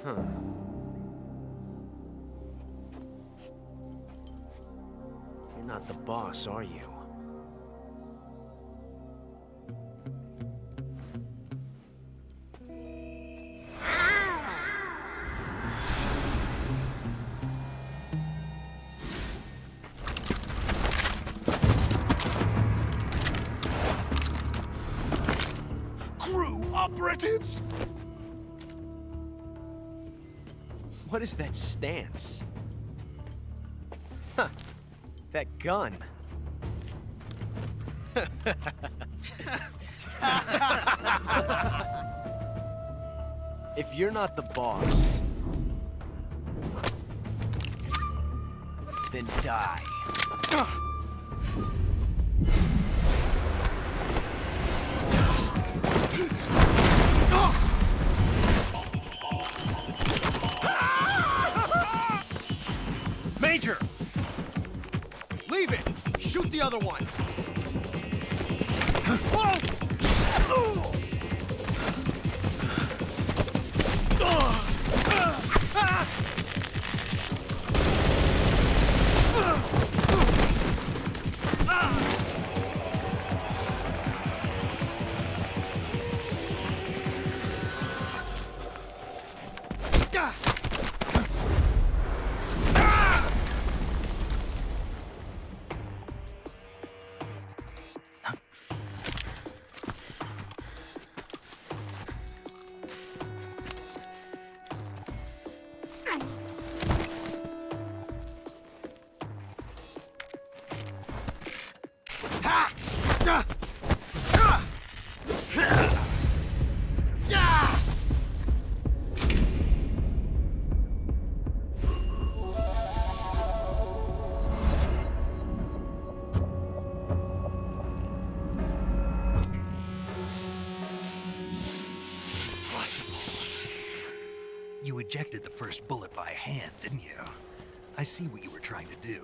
Huh. You're not the boss, are you? Operatives! What is that stance? Huh. That gun. If you're not the boss, then die. Major! Leave it! Shoot the other one! You ejected the first bullet by hand, didn't you? I see what you were trying to do,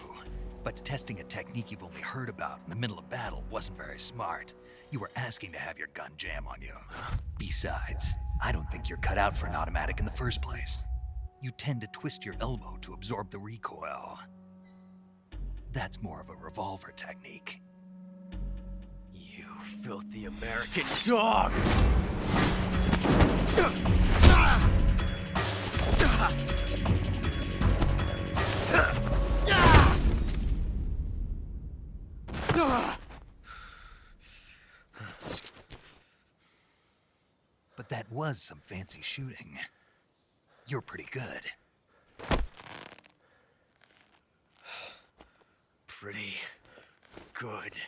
but testing a technique you've only heard about in the middle of battle wasn't very smart. You were asking to have your gun jam on you. Besides, I don't think you're cut out for an automatic in the first place. You tend to twist your elbow to absorb the recoil. That's more of a revolver technique. You filthy American dog! But that was some fancy shooting. You're pretty good. Pretty good.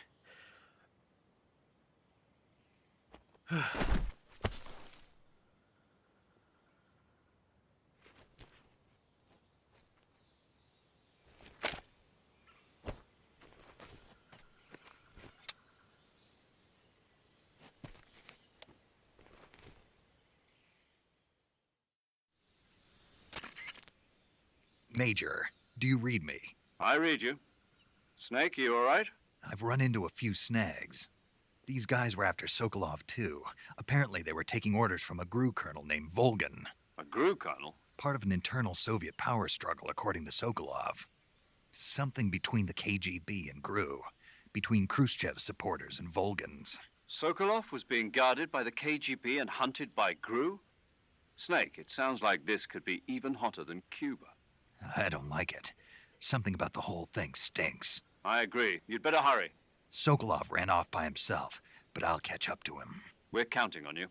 Major, do you read me? I read you. Snake, you all right? I've run into a few snags. These guys were after Sokolov too. Apparently they were taking orders from a GRU colonel named Volgan. A GRU colonel? Part of an internal Soviet power struggle, according to Sokolov. Something between the KGB and GRU. Between Khrushchev's supporters and Volgan's. Sokolov was being guarded by the KGB and hunted by GRU? Snake, it sounds like this could be even hotter than Cuba. I don't like it. Something about the whole thing stinks. I agree. You'd better hurry. Sokolov ran off by himself, but I'll catch up to him. We're counting on you.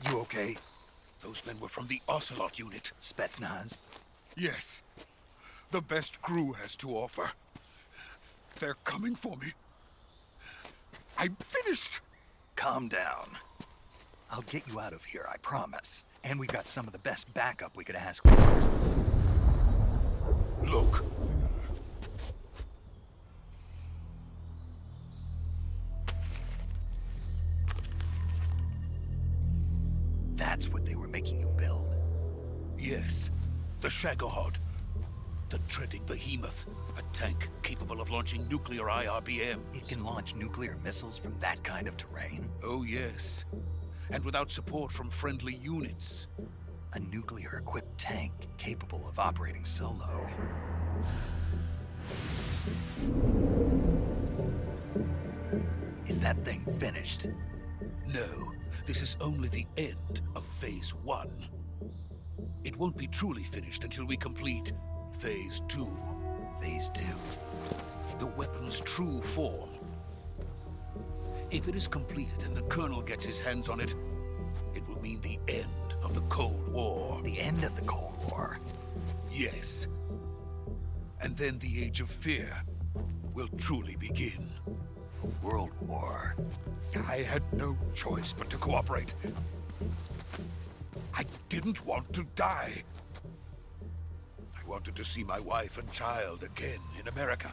You okay? Those men were from the Ocelot unit. Spetsnaz? Yes. The best GRU has to offer. They're coming for me. I'm finished. Calm down. I'll get you out of here, I promise. And we've got some of the best backup we could ask for. Look. That's what they were making you build? Yes. The Shagohod. The treading behemoth. A tank capable of launching nuclear IRBMs. It can launch nuclear missiles from that kind of terrain? Oh, yes. And without support from friendly units. A nuclear-equipped tank capable of operating solo. Is that thing finished? No. This is only the end of Phase 1. It won't be truly finished until we complete Phase 2. Phase 2? The weapon's true form. If it is completed and the Colonel gets his hands on it, it will mean the end of the Cold War. The end of the Cold War? Yes. And then the Age of Fear will truly begin. A world war? I had no choice but to cooperate. I didn't want to die. I wanted to see my wife and child again in America.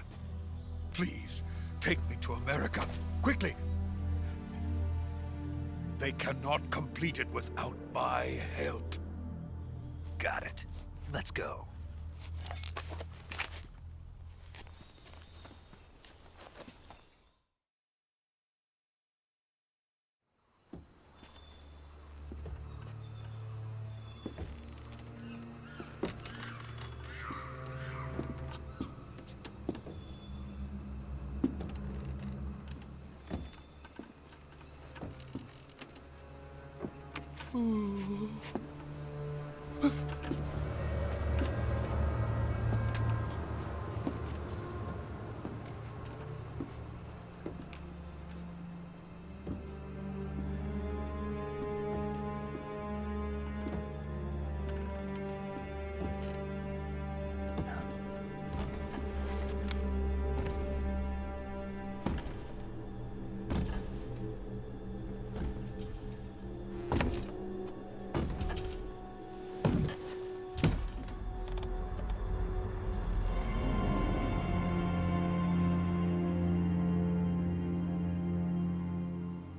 Please, take me to America, quickly. They cannot complete it without my help. Got it. Let's go.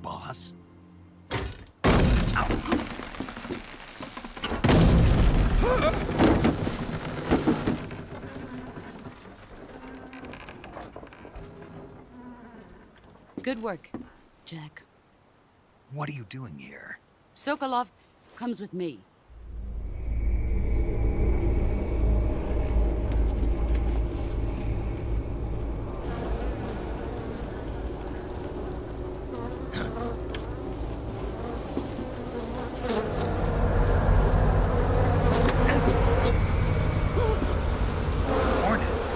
Boss? Good work, Jack. What are you doing here? Sokolov comes with me. Hornets?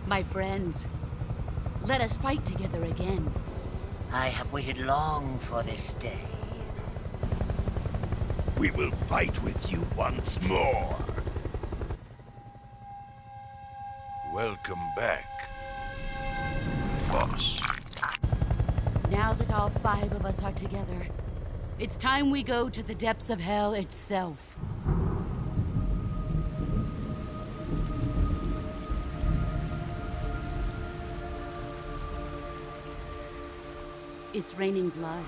My friends, let us fight together again. I have waited long for this day. We will fight with you once more. Welcome back, boss. Now that all 5 of us are together, it's time we go to the depths of hell itself. It's raining blood.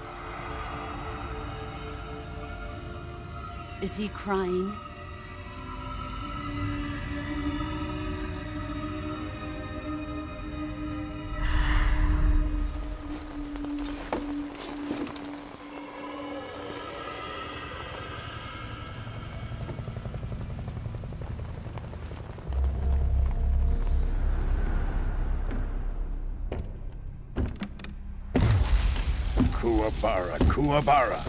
Is he crying? Kuwabara, Kuwabara.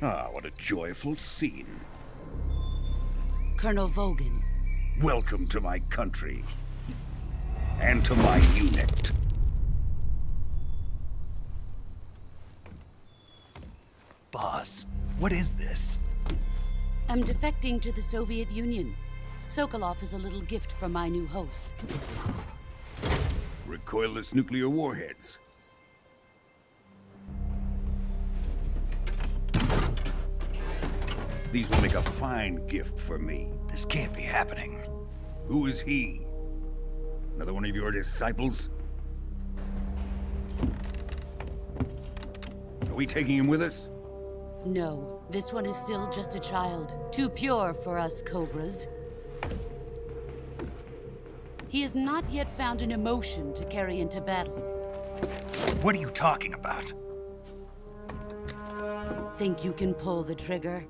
Ah, what a joyful scene. Colonel Vogan. Welcome to my country. And to my unit. Boss, what is this? I'm defecting to the Soviet Union. Sokolov is a little gift from my new hosts. Recoilless nuclear warheads. These will make a fine gift for me. This can't be happening. Who is he? Another one of your disciples? Are we taking him with us? No, this one is still just a child. Too pure for us Cobras. He has not yet found an emotion to carry into battle. What are you talking about? Think you can pull the trigger?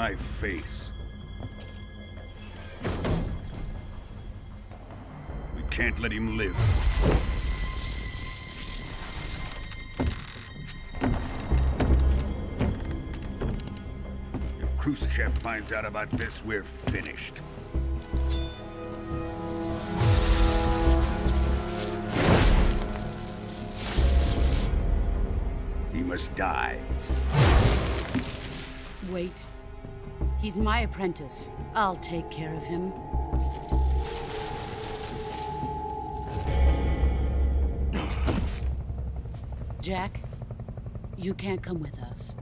my face. We can't let him live. If Khrushchev finds out about this, we're finished. He must die. Wait. He's my apprentice. I'll take care of him. Jack, you can't come with us.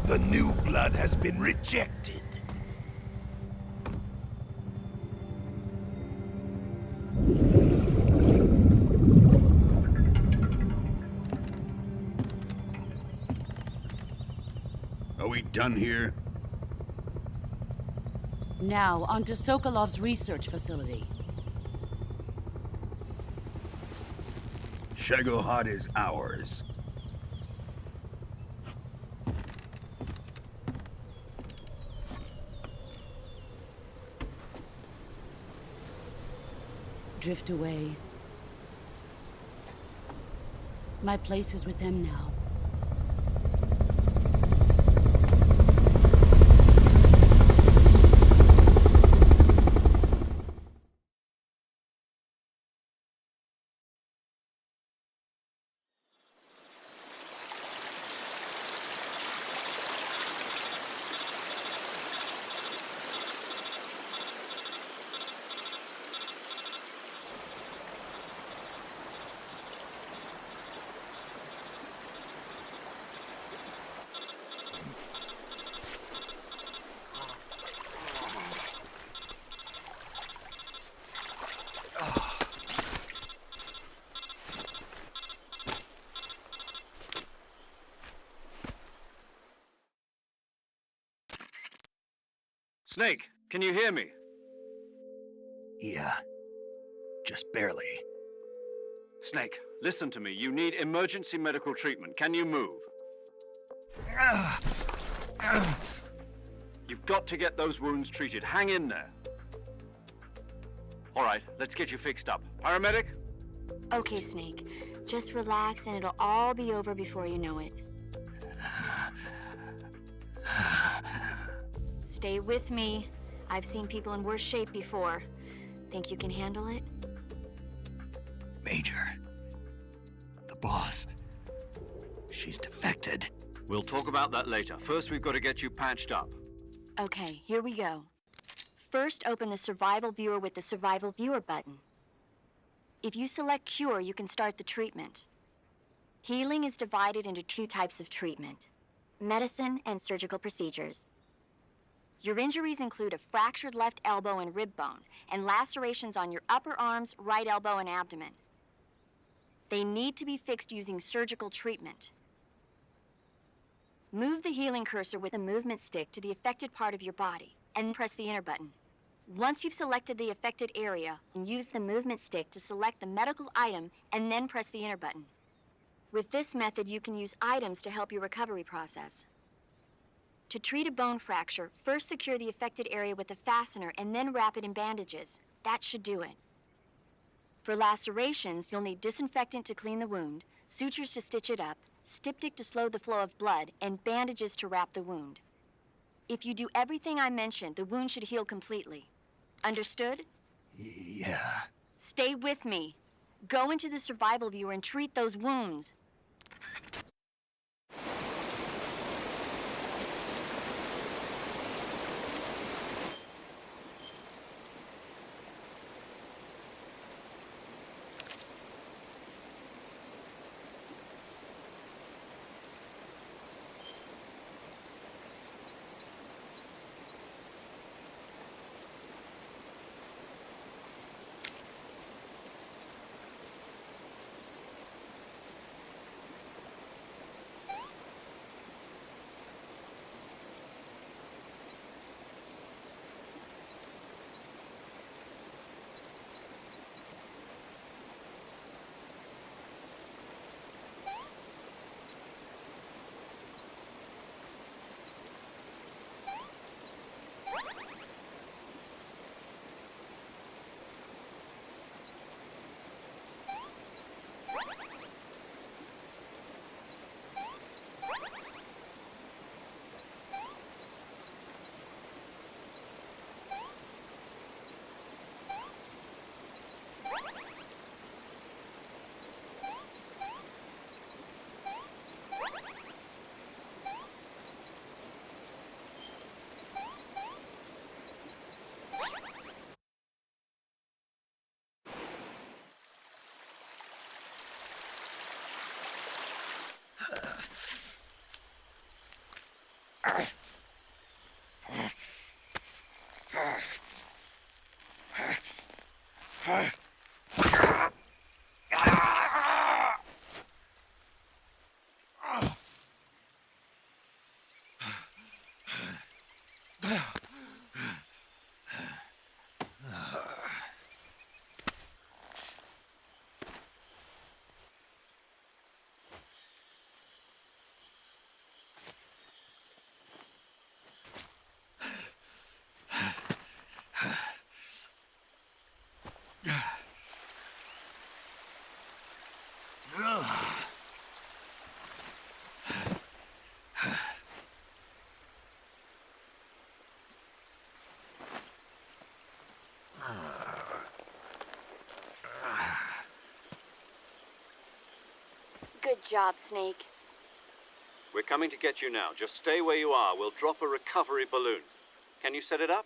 The new blood has been rejected. Are we done here? Now, onto Sokolov's research facility. Shagohod is ours. Drift away. My place is with them now. Snake, can you hear me? Yeah. Just barely. Snake, listen to me. You need emergency medical treatment. Can you move? You've got to get those wounds treated. Hang in there. All right, let's get you fixed up. Paramedic? Okay, Snake. Just relax and it'll all be over before you know it. Stay with me. I've seen people in worse shape before. Think you can handle it? Major. The boss. She's defected. We'll talk about that later. First, we've got to get you patched up. Okay, here we go. First, open the Survival Viewer with the Survival Viewer button. If you select Cure, you can start the treatment. Healing is divided into two types of treatment: medicine and surgical procedures. Your injuries include a fractured left elbow and rib bone, and lacerations on your upper arms, right elbow, and abdomen. They need to be fixed using surgical treatment. Move the healing cursor with the movement stick to the affected part of your body, and press the enter button. Once you've selected the affected area, use the movement stick to select the medical item, and then press the enter button. With this method, you can use items to help your recovery process. To treat a bone fracture, first secure the affected area with a fastener and then wrap it in bandages. That should do it. For lacerations, you'll need disinfectant to clean the wound, sutures to stitch it up, styptic to slow the flow of blood, and bandages to wrap the wound. If you do everything I mentioned, the wound should heal completely. Understood? Yeah. Stay with me. Go into the survival viewer and treat those wounds. Good job, Snake. We're coming to get you now. Just stay where you are. We'll drop a recovery balloon. Can you set it up?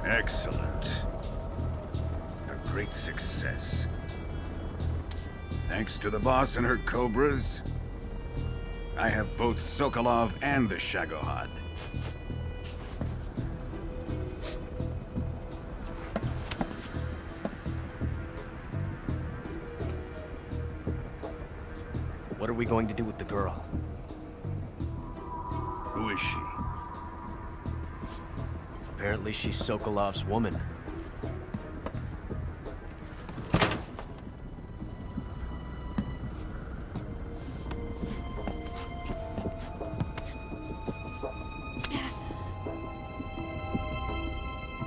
Excellent. A great success. Thanks to the boss and her cobras, I have both Sokolov and the Shagohod. What are we going to do with the girl? Who is she? Apparently she's Sokolov's woman.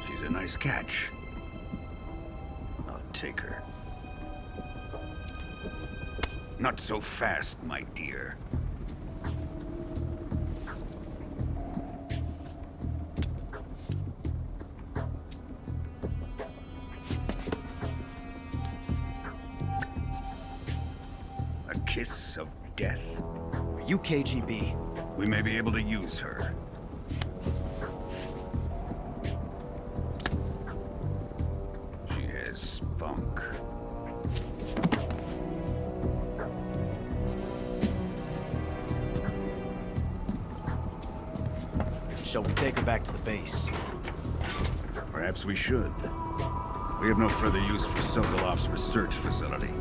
She's a nice catch. I'll take her. Not so fast, my dear. A kiss of death? Are you KGB? We may be able to use her. She has spunk. Shall we take her back to the base? Perhaps we should. We have no further use for Sokolov's research facility.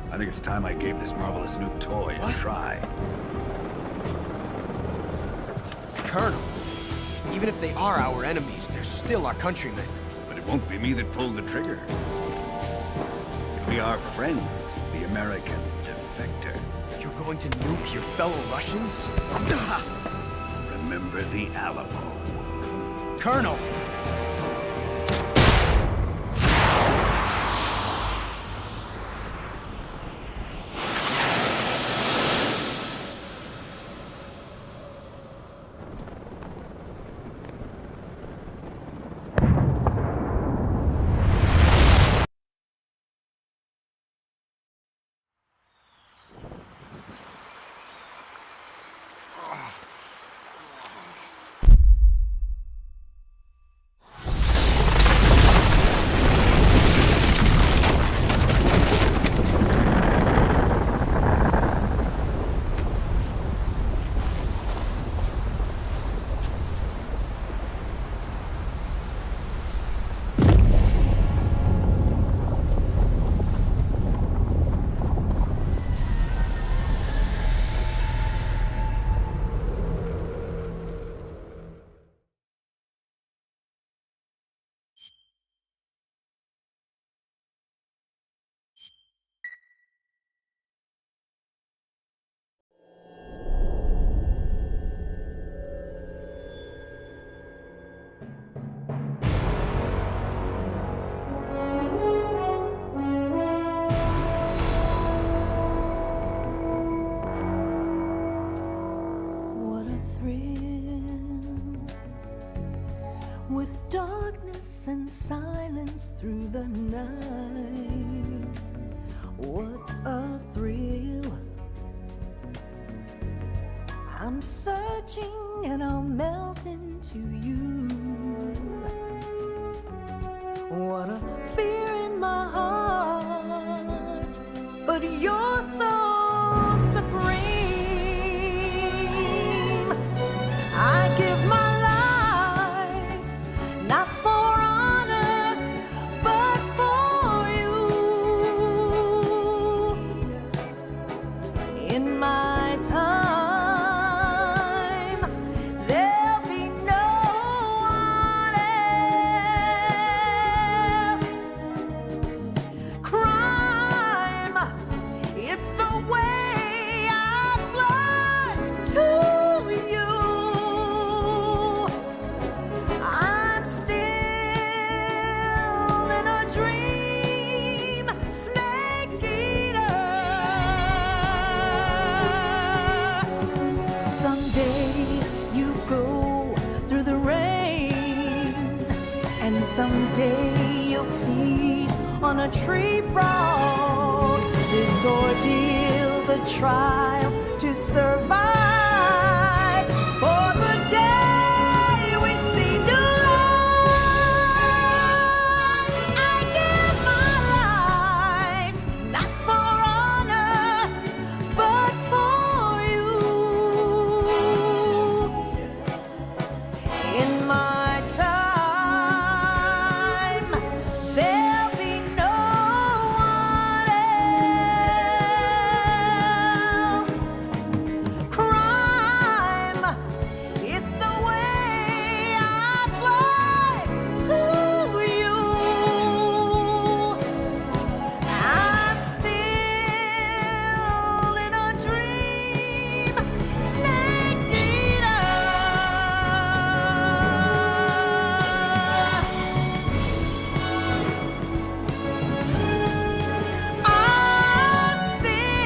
I think it's time I gave this marvelous new toy a try. Colonel, even if they are our enemies, they're still our countrymen. But it won't be me that pulled the trigger. It'll be our friend, the American defector. You're going to nuke your fellow Russians? Remember the Alamo. Colonel! darkness and silence through the night. What a thrill. I'm searching and I'll melt into you. What a fear in my heart, but you're so supreme. I give my life, not for honor, but for you. In my time, there'll be no one else. Crime, it's the way I fly to you. I'm still in a dream, snake eater. Someday you go through the rain, and someday you'll feed on a tree frog. This ordeal, the trial to survive, for the day we see new life. I give my life, not for honor, but for you. In my time, there'll be no one else. Crime, it's the way I fly to you. I'm still in a dream, snake eater. I'm still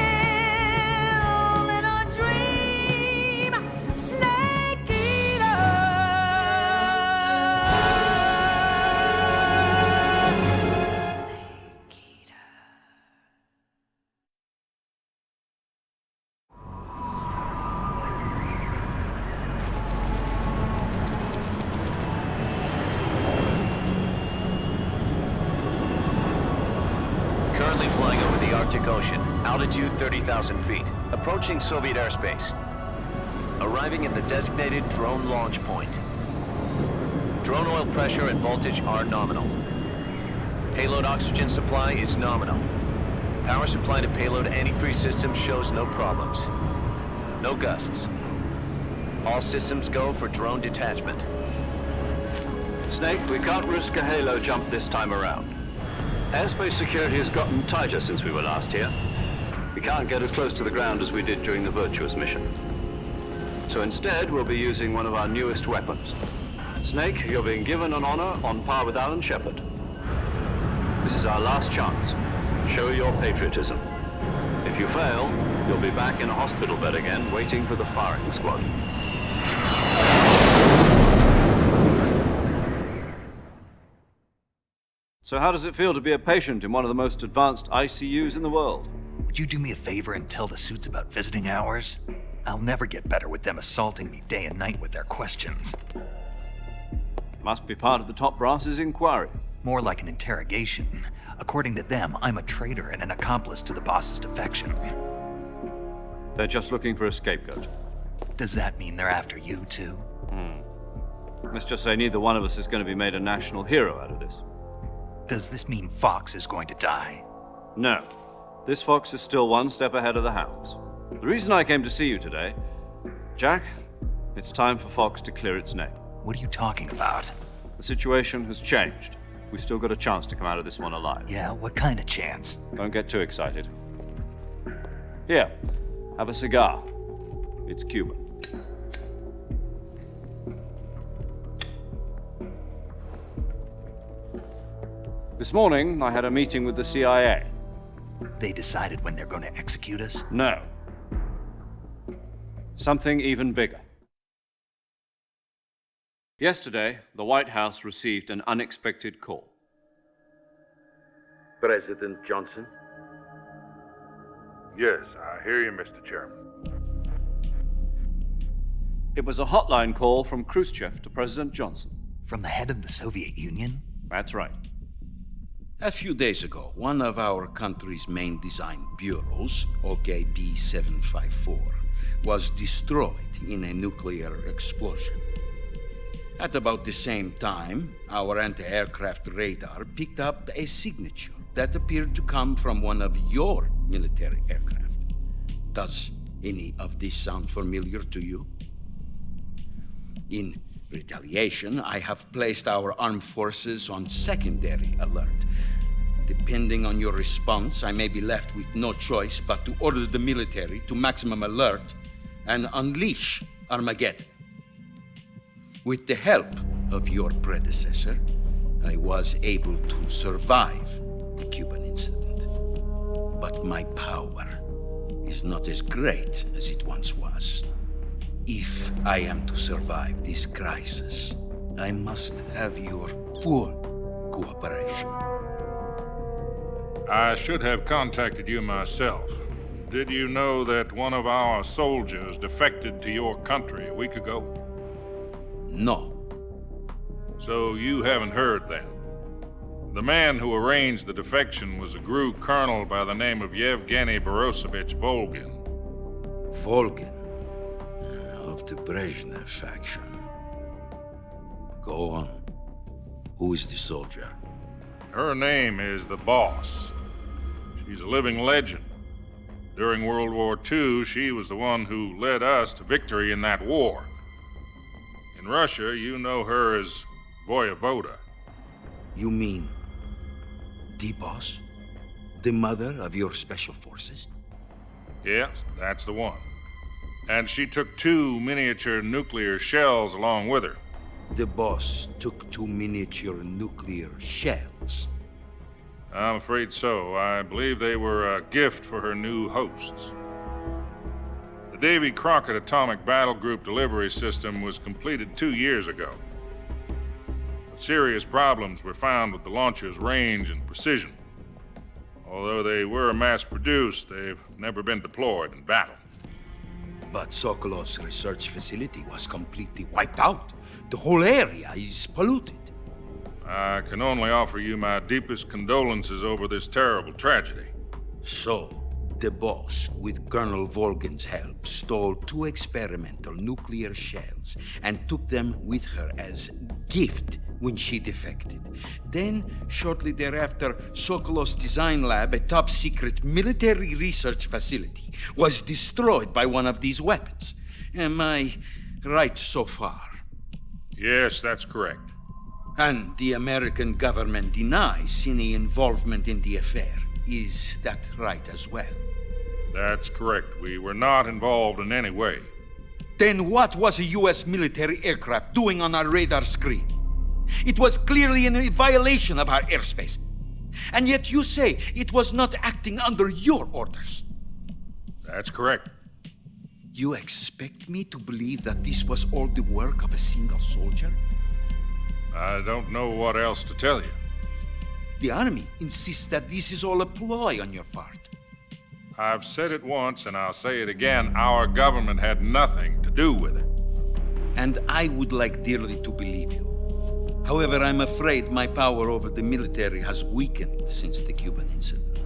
in a dream, snake eater. Snake eater. Currently flying over the Arctic Ocean, altitude 30,000 feet, approaching Soviet airspace. Arriving at the designated drone launch point. Drone oil pressure and voltage are nominal. Payload oxygen supply is nominal. Power supply to payload antifreeze system shows no problems. No gusts. All systems go for drone detachment. Snake, we can't risk a halo jump this time around. Airspace security has gotten tighter since we were last here. We can't get as close to the ground as we did during the Virtuous mission. So instead, we'll be using one of our newest weapons. Snake, you're being given an honor on par with Alan Shepard. This is our last chance. Show your patriotism. If you fail, you'll be back in a hospital bed again, waiting for the firing squad. So how does it feel to be a patient in one of the most advanced ICUs in the world? Would you do me a favor and tell the suits about visiting hours? I'll never get better with them assaulting me day and night with their questions. Must be part of the top brass's inquiry. More like an interrogation. According to them, I'm a traitor and an accomplice to the boss's defection. They're just looking for a scapegoat. Does that mean they're after you, too? Let's just say neither one of us is going to be made a national hero out of this. Does this mean Fox is going to die? No. This fox is still one step ahead of the hounds. The reason I came to see you today, Jack, it's time for Fox to clear its name. What are you talking about? The situation has changed. We've still got a chance to come out of this one alive. Yeah, what kind of chance? Don't get too excited. Here, have a cigar. It's Cuban. This morning, I had a meeting with the CIA. They decided when they're going to execute us? No. Something even bigger. Yesterday, the White House received an unexpected call. President Johnson? Yes, I hear you, Mr. Chairman. It was a hotline call from Khrushchev to President Johnson. From the head of the Soviet Union? That's right. A few days ago, one of our country's main design bureaus, OKB 754, was destroyed in a nuclear explosion. At about the same time, our anti-aircraft radar picked up a signature that appeared to come from one of your military aircraft. Does any of this sound familiar to you? In retaliation, I have placed our armed forces on secondary alert. Depending on your response, I may be left with no choice but to order the military to maximum alert and unleash Armageddon. With the help of your predecessor, I was able to survive the Cuban incident. But my power is not as great as it once was. If I am to survive this crisis, I must have your full cooperation. I should have contacted you myself. Did you know that one of our soldiers defected to your country a week ago? No. So you haven't heard then? The man who arranged the defection was a GRU colonel by the name of Yevgeny Borosovich Volgin. Volgin? Of the Brezhnev faction. Go on. Who is the soldier? Her name is the Boss. She's a living legend. During World War II, she was the one who led us to victory in that war. In Russia, you know her as Voyevoda. You mean the Boss? The mother of your special forces? Yes, that's the one. And she took 2 miniature nuclear shells along with her. The Boss took 2 miniature nuclear shells? I'm afraid so. I believe they were a gift for her new hosts. The Davy Crockett Atomic Battle Group delivery system was completed 2 years ago. But serious problems were found with the launcher's range and precision. Although they were mass-produced, they've never been deployed in battle. But Sokolov's research facility was completely wiped out. The whole area is polluted. I can only offer you my deepest condolences over this terrible tragedy. So, the Boss, with Colonel Volgin's help, stole 2 experimental nuclear shells and took them with her as gift when she defected. Then, shortly thereafter, Sokolov's design lab, a top-secret military research facility, was destroyed by one of these weapons. Am I right so far? Yes, that's correct. And the American government denies any involvement in the affair. Is that right as well? That's correct. We were not involved in any way. Then what was a U.S. military aircraft doing on our radar screen? It was clearly in violation of our airspace. And yet you say it was not acting under your orders. That's correct. You expect me to believe that this was all the work of a single soldier? I don't know what else to tell you. The Army insists that this is all a ploy on your part. I've said it once and I'll say it again. Our government had nothing to do with it. And I would like dearly to believe you. However, I'm afraid my power over the military has weakened since the Cuban incident.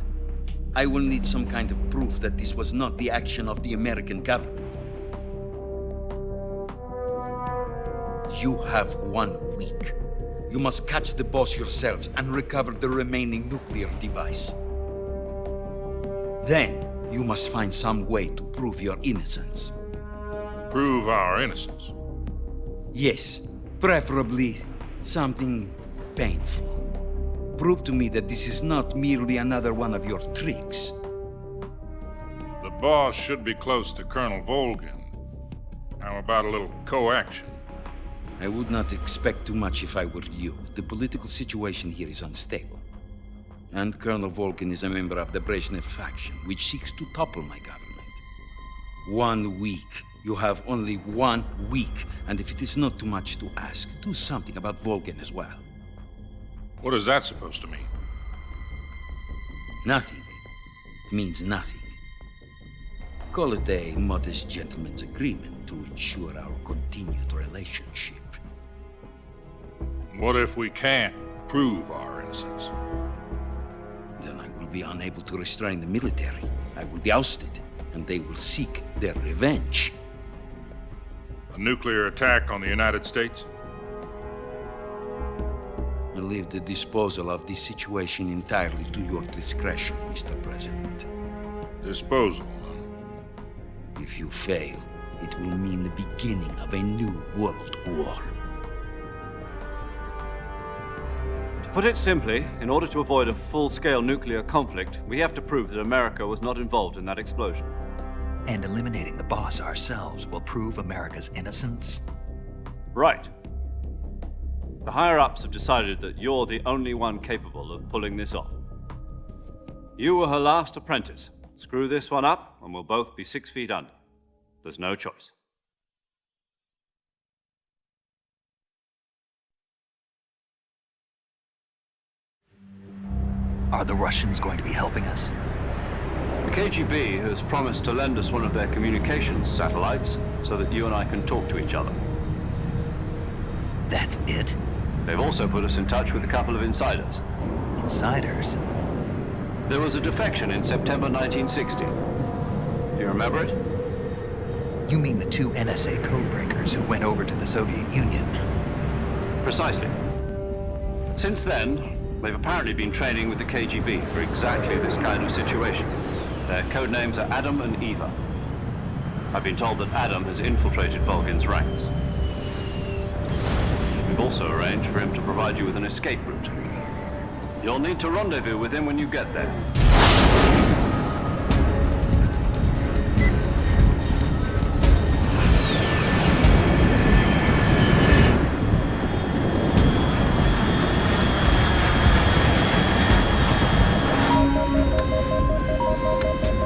I will need some kind of proof that this was not the action of the American government. You have 1 week. You must catch the Boss yourselves and recover the remaining nuclear device. Then, you must find some way to prove your innocence. Prove our innocence? Yes, preferably something painful. Prove to me that this is not merely another one of your tricks. The Boss should be close to Colonel Volgin. How about a little co-action? I would not expect too much if I were you. The political situation here is unstable. And Colonel Volgin is a member of the Brezhnev faction, which seeks to topple my government. 1 week You have only 1 week, and if it is not too much to ask, do something about Volgin as well. What is that supposed to mean? Nothing. It means nothing. Call it a modest gentleman's agreement to ensure our continued relationship. What if we can't prove our innocence? Then I will be unable to restrain the military. I will be ousted, and they will seek their revenge. A nuclear attack on the United States? I leave the disposal of this situation entirely to your discretion, Mr. President. Disposal, huh? If you fail, it will mean the beginning of a new world war. To put it simply, in order to avoid a full-scale nuclear conflict, we have to prove that America was not involved in that explosion. And eliminating the boss ourselves will prove America's innocence? Right. The higher-ups have decided that you're the only one capable of pulling this off. You were her last apprentice. Screw this one up, and we'll both be 6 feet under. There's no choice. Are the Russians going to be helping us? The KGB has promised to lend us one of their communications satellites so that you and I can talk to each other. That's it? They've also put us in touch with a couple of insiders. Insiders? There was a defection in September 1960. Do you remember it? You mean the 2 NSA codebreakers who went over to the Soviet Union? Precisely. Since then, they've apparently been training with the KGB for exactly this kind of situation. Their code names are Adam and Eva. I've been told that Adam has infiltrated Volgin's ranks. We've also arranged for him to provide you with an escape route. You'll need to rendezvous with him when you get there.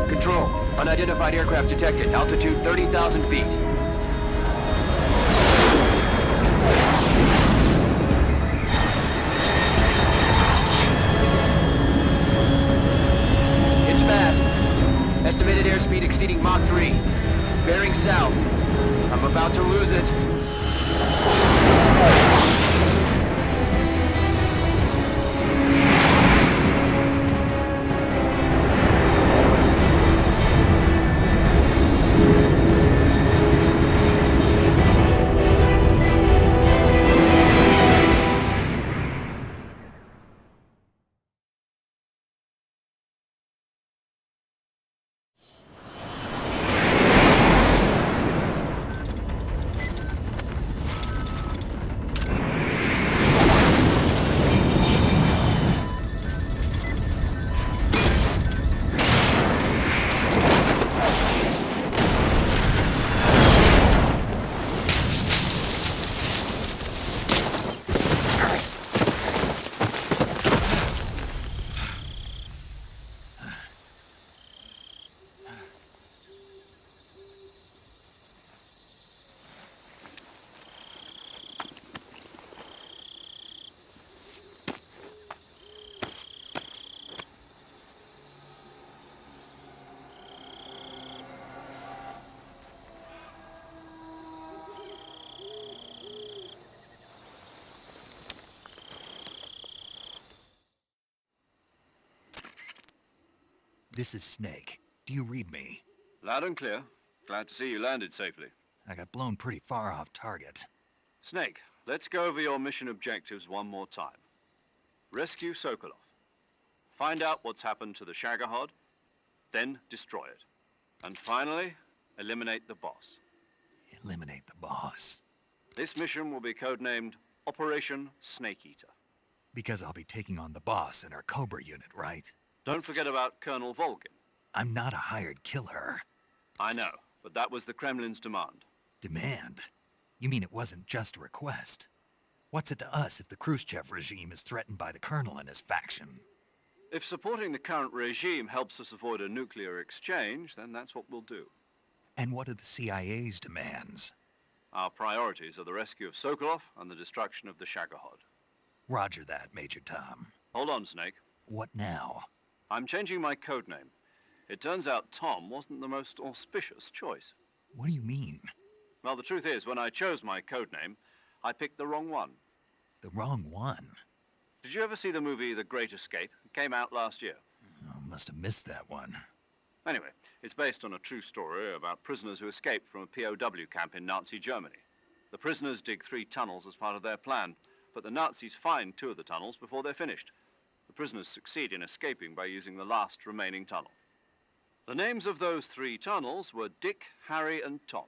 Control, unidentified aircraft detected. Altitude 30,000 feet. It's fast. Estimated airspeed exceeding Mach 3. Bearing south. I'm about to lose it. This is Snake. Do you read me? Loud and clear. Glad to see you landed safely. I got blown pretty far off target. Snake, let's go over your mission objectives one more time. Rescue Sokolov. Find out what's happened to the Shagohod, then destroy it. And finally, eliminate the boss. Eliminate the boss? This mission will be codenamed Operation Snake Eater. Because I'll be taking on the boss in our Cobra unit, right? Don't forget about Colonel Volgin. I'm not a hired killer. I know, but that was the Kremlin's demand. Demand? You mean it wasn't just a request? What's it to us if the Khrushchev regime is threatened by the Colonel and his faction? If supporting the current regime helps us avoid a nuclear exchange, then that's what we'll do. And what are the CIA's demands? Our priorities are the rescue of Sokolov and the destruction of the Shagohod. Roger that, Major Tom. Hold on, Snake. What now? I'm changing my code name. It turns out Tom wasn't the most auspicious choice. What do you mean? Well, the truth is, when I chose my code name, I picked the wrong one. The wrong one? Did you ever see the movie The Great Escape? It came out last year. Oh, must have missed that one. Anyway, it's based on a true story about prisoners who escaped from a POW camp in Nazi Germany. The prisoners dig 3 tunnels as part of their plan, but the Nazis find 2 of the tunnels before they're finished. The prisoners succeed in escaping by using the last remaining tunnel. The names of those 3 tunnels were Dick, Harry, and Tom.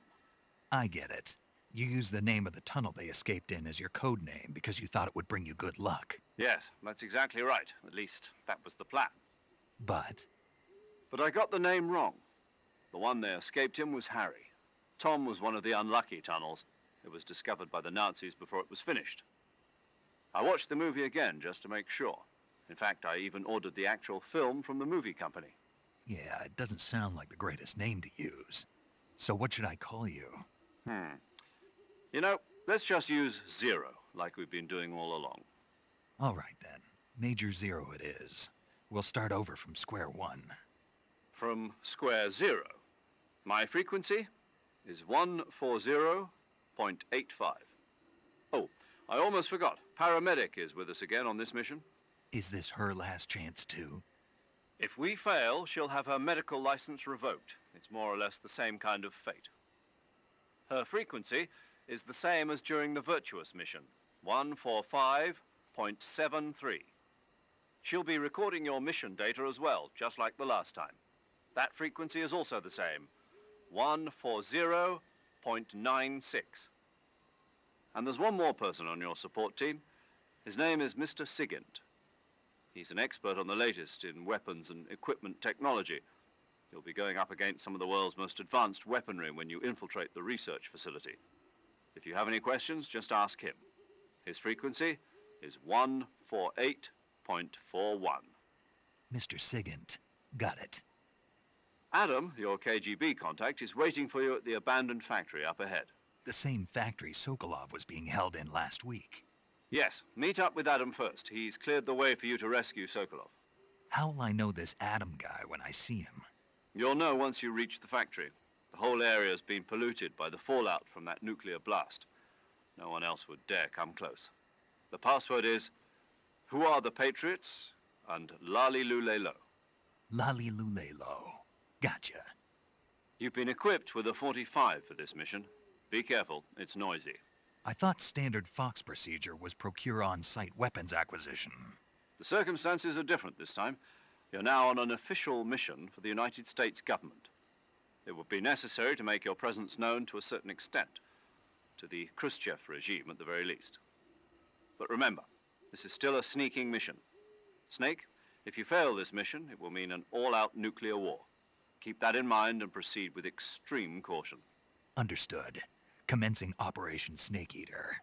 I get it. You used the name of the tunnel they escaped in as your code name because you thought it would bring you good luck. Yes, that's exactly right. At least, that was the plan. But I got the name wrong. The one they escaped in was Harry. Tom was one of the unlucky tunnels. It was discovered by the Nazis before it was finished. I watched the movie again just to make sure. In fact, I even ordered the actual film from the movie company. yeah, it doesn't sound like the greatest name to use. So what should I call you? You know, let's just use Zero, like we've been doing all along. All right then. Major Zero it is. We'll start over from square one. From square 0. My frequency is 140.85. Oh, I almost forgot. Paramedic is with us again on this mission. Is this her last chance too? If we fail, she'll have her medical license revoked. It's more or less the same kind of fate. Her frequency is the same as during the Virtuous mission, 145.73. She'll be recording your mission data as well, just like the last time. That frequency is also the same, 140.96. And there's one more person on your support team. His name is Mr. Sigint. He's an expert on the latest in weapons and equipment technology. You'll be going up against some of the world's most advanced weaponry when you infiltrate the research facility. If you have any questions, just ask him. His frequency is 148.41. Mr. Sigint. Got it. Adam, your KGB contact, is waiting for you at the abandoned factory up ahead. The same factory Sokolov was being held in last week. Yes, meet up with Adam first. He's cleared the way for you to rescue Sokolov. How'll I know this Adam guy when I see him? You'll know once you reach the factory. The whole area's been polluted by the fallout from that nuclear blast. No one else would dare come close. The password is, "Who are the Patriots?" and Lali Lulelo. Lali Lulelo. Gotcha. You've been equipped with a 45 for this mission. Be careful, it's noisy. I thought standard Fox procedure was procure on-site weapons acquisition. The circumstances are different this time. You're now on an official mission for the United States government. It would be necessary to make your presence known to a certain extent, to the Khrushchev regime at the very least. But remember, this is still a sneaking mission. Snake, if you fail this mission, it will mean an all-out nuclear war. Keep that in mind and proceed with extreme caution. Understood. Commencing Operation Snake Eater.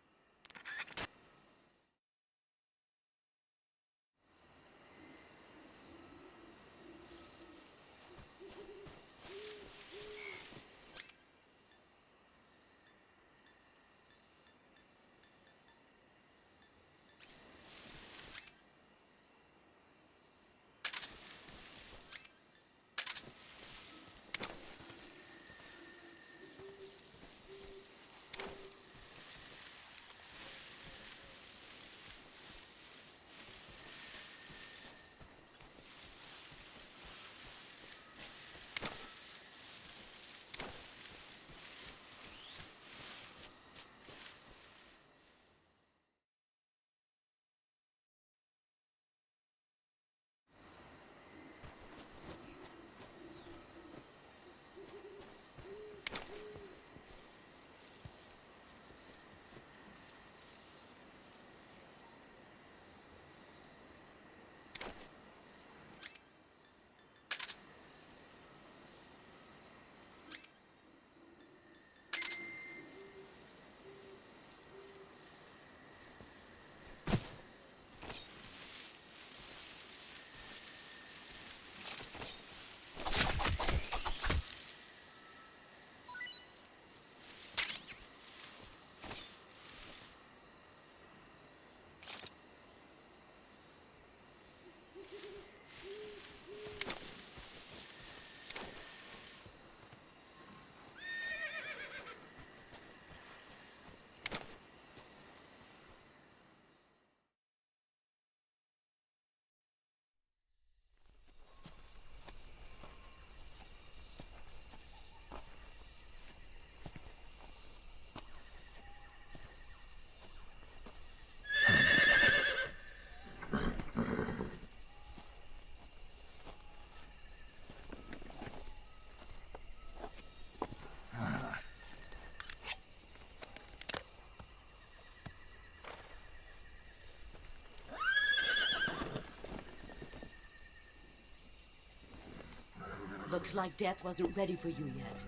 Looks like death wasn't ready for you yet.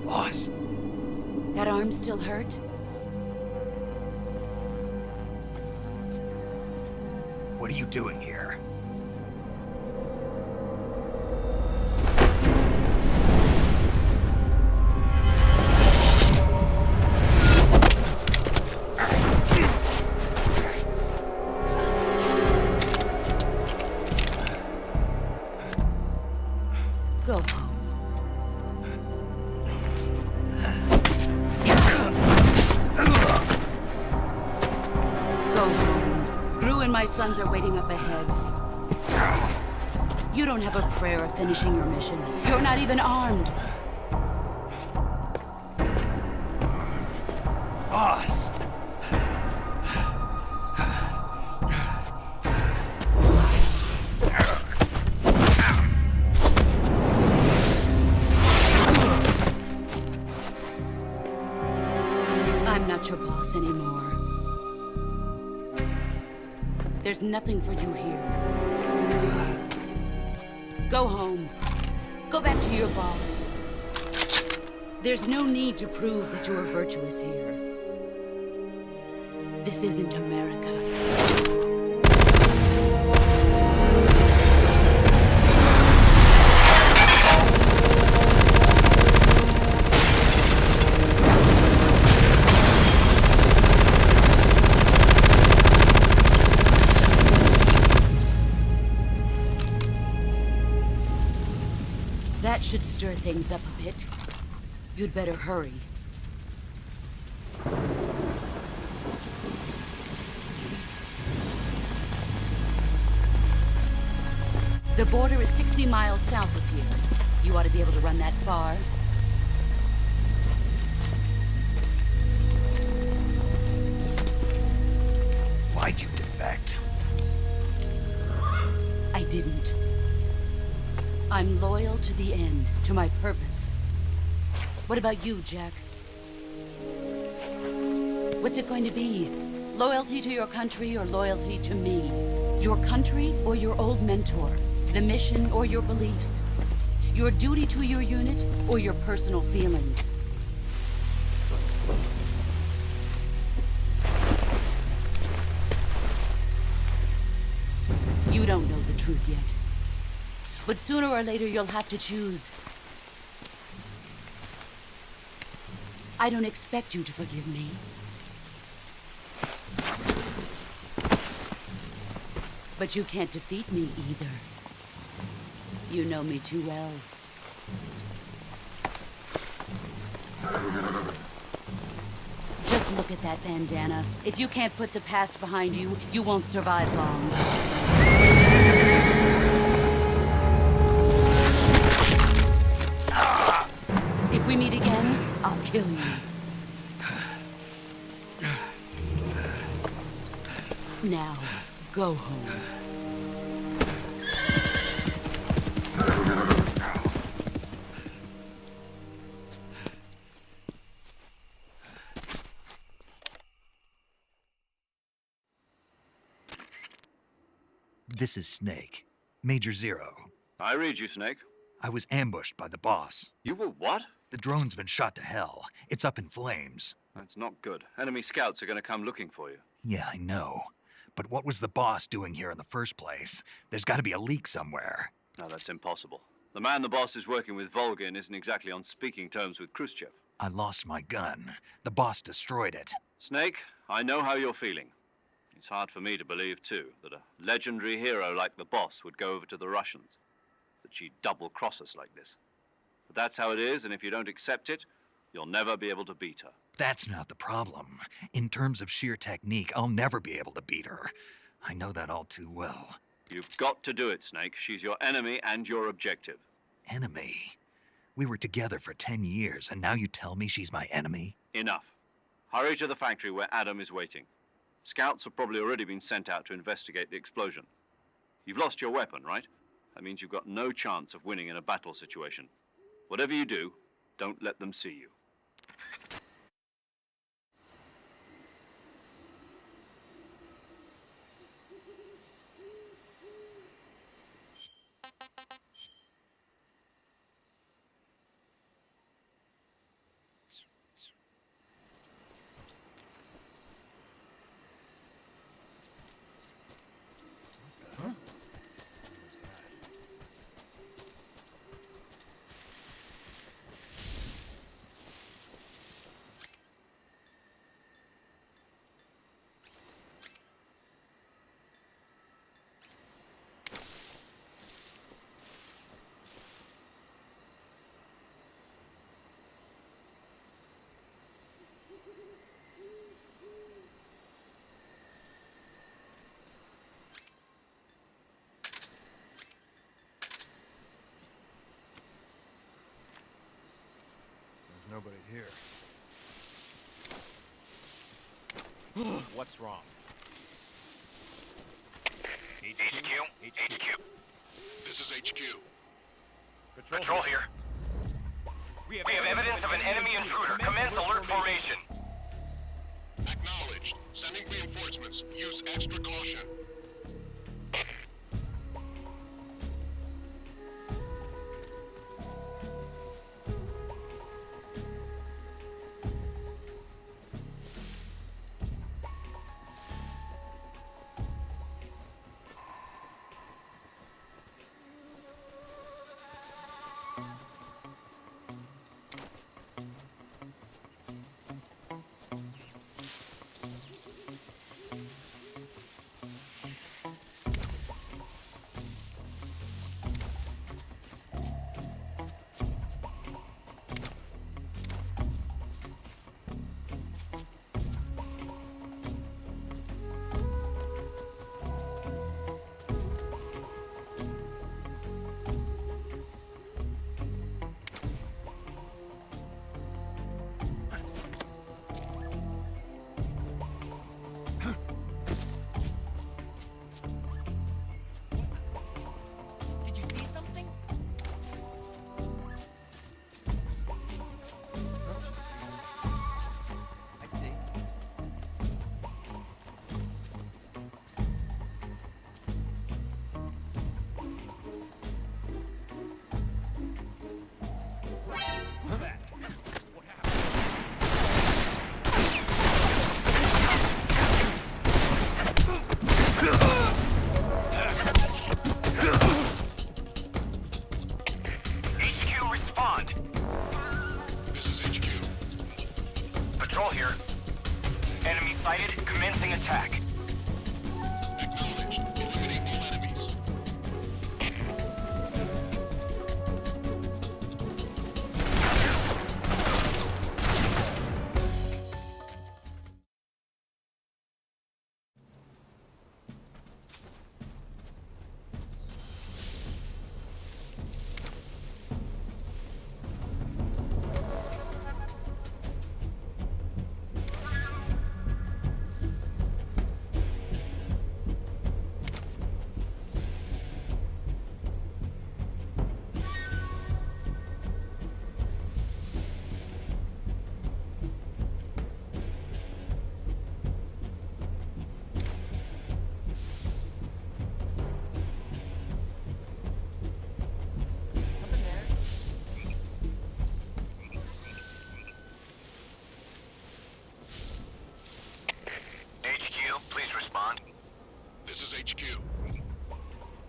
Boss. That arm still hurt? What are you doing here? Go home. Go home. Gru and my sons are waiting up ahead. You don't have a prayer of finishing your mission. You're not even armed. Boss! I'm not your boss anymore. There's nothing for you here. Go home. Go back to your boss. There's no need to prove that you are virtuous here. This isn't America. That should stir things up a bit. You'd better hurry. The border is 60 miles south of here. You ought to be able to run that far. Why'd you defect? I didn't. I'm loyal to the end, to my purpose. What about you, Jack? What's it going to be? Loyalty to your country or loyalty to me? Your country or your old mentor? The mission or your beliefs? Your duty to your unit or your personal feelings? You don't know the truth yet. But sooner or later, you'll have to choose. I don't expect you to forgive me. But you can't defeat me either. You know me too well. Just look at that bandana. If you can't put the past behind you, you won't survive long. If we meet again, I'll kill you. Now, go home. This is Snake. Major Zero. I read you, Snake. I was ambushed by the boss. You were what? The drone's been shot to hell. It's up in flames. That's not good. Enemy scouts are going to come looking for you. Yeah, I know. But what was the boss doing here in the first place? There's got to be a leak somewhere. No, that's impossible. The man the boss is working with, Volgin, isn't exactly on speaking terms with Khrushchev. I lost my gun. The boss destroyed it. Snake, I know how you're feeling. It's hard for me to believe, too, that a legendary hero like the boss would go over to the Russians. That she'd double-cross us like this. But that's how it is, and if you don't accept it, you'll never be able to beat her. That's not the problem. In terms of sheer technique, I'll never be able to beat her. I know that all too well. You've got to do it, Snake. She's your enemy and your objective. Enemy? We were together for 10 years, and now you tell me she's my enemy? Enough. Hurry to the factory where Adam is waiting. Scouts have probably already been sent out to investigate the explosion. You've lost your weapon, right? That means you've got no chance of winning in a battle situation. Whatever you do, don't let them see you. nobody here. What's wrong? HQ. This is HQ. Patrol here. We have evidence of an enemy intruder. Commence alert formation. Acknowledged. Sending reinforcements. Use extra caution.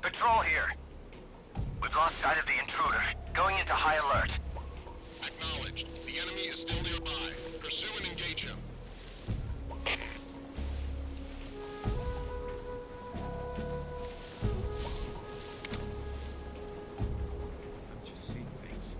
Patrol here. We've lost sight of the intruder. Going into high alert. Acknowledged. The enemy is still nearby. Pursue and engage him. I'm just seeing things.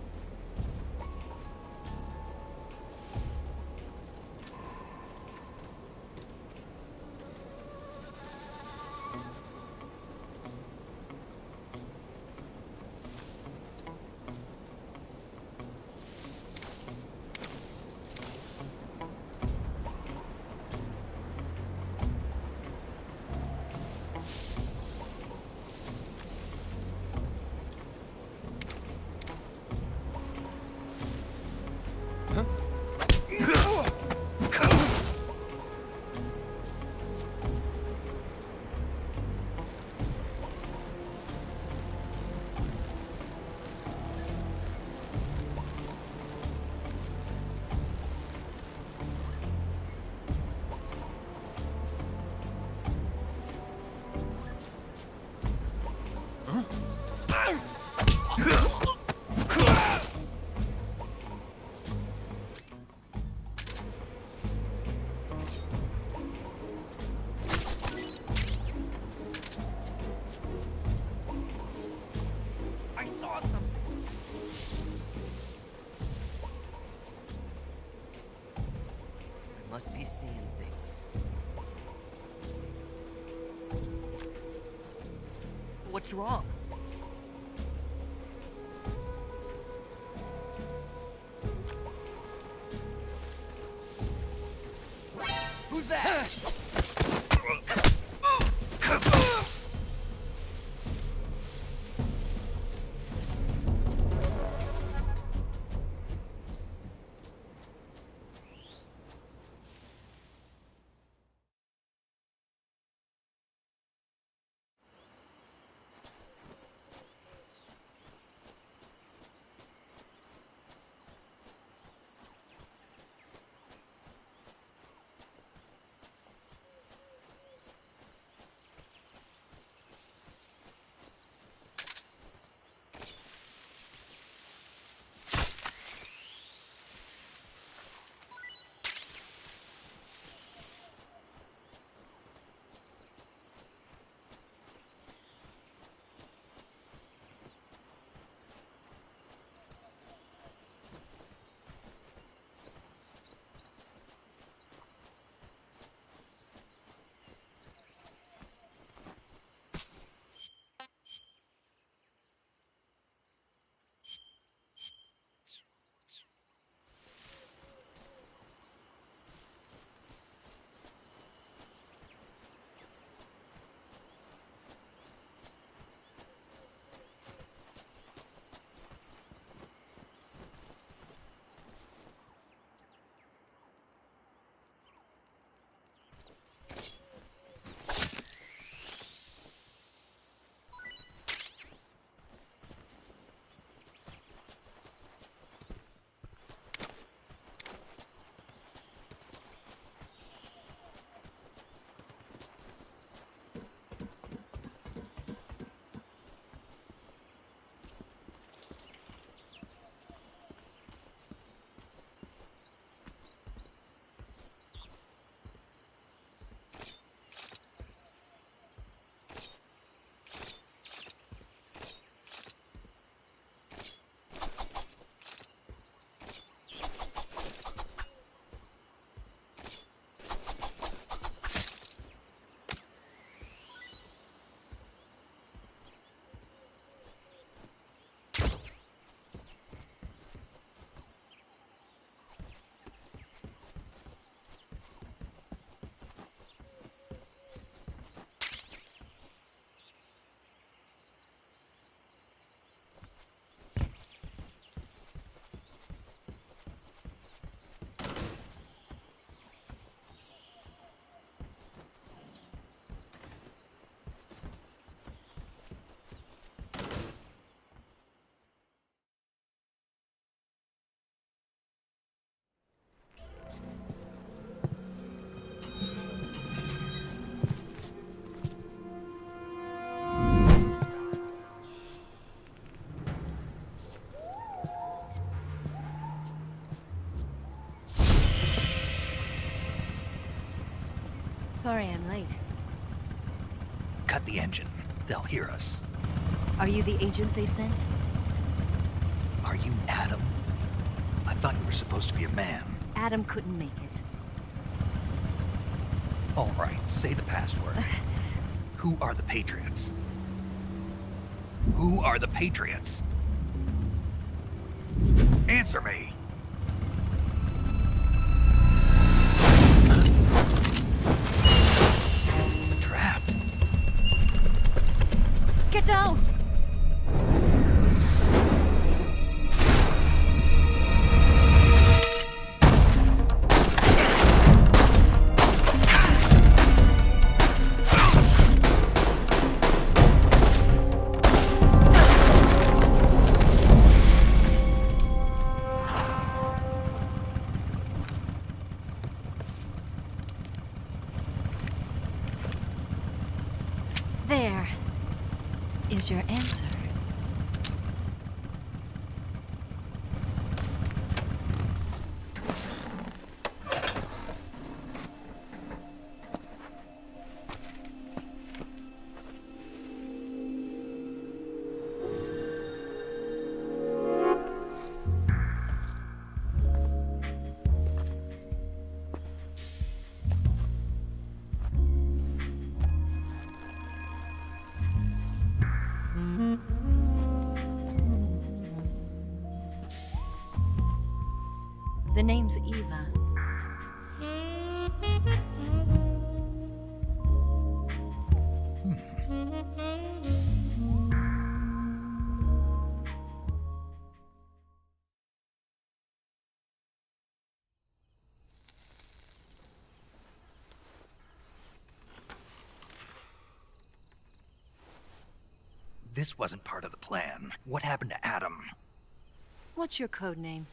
I saw something. I must be seeing things. What's wrong? Who's that? Sorry I'm late. Cut the engine. They'll hear us. Are you the agent they sent? Are you Adam? I thought you were supposed to be a man. Adam couldn't make it. All right, say the password. Who are the Patriots? Who are the Patriots? Answer me! Trapped. Get down! There is your answer. The name's Eva. This wasn't part of the plan. What happened to Adam? What's your code name?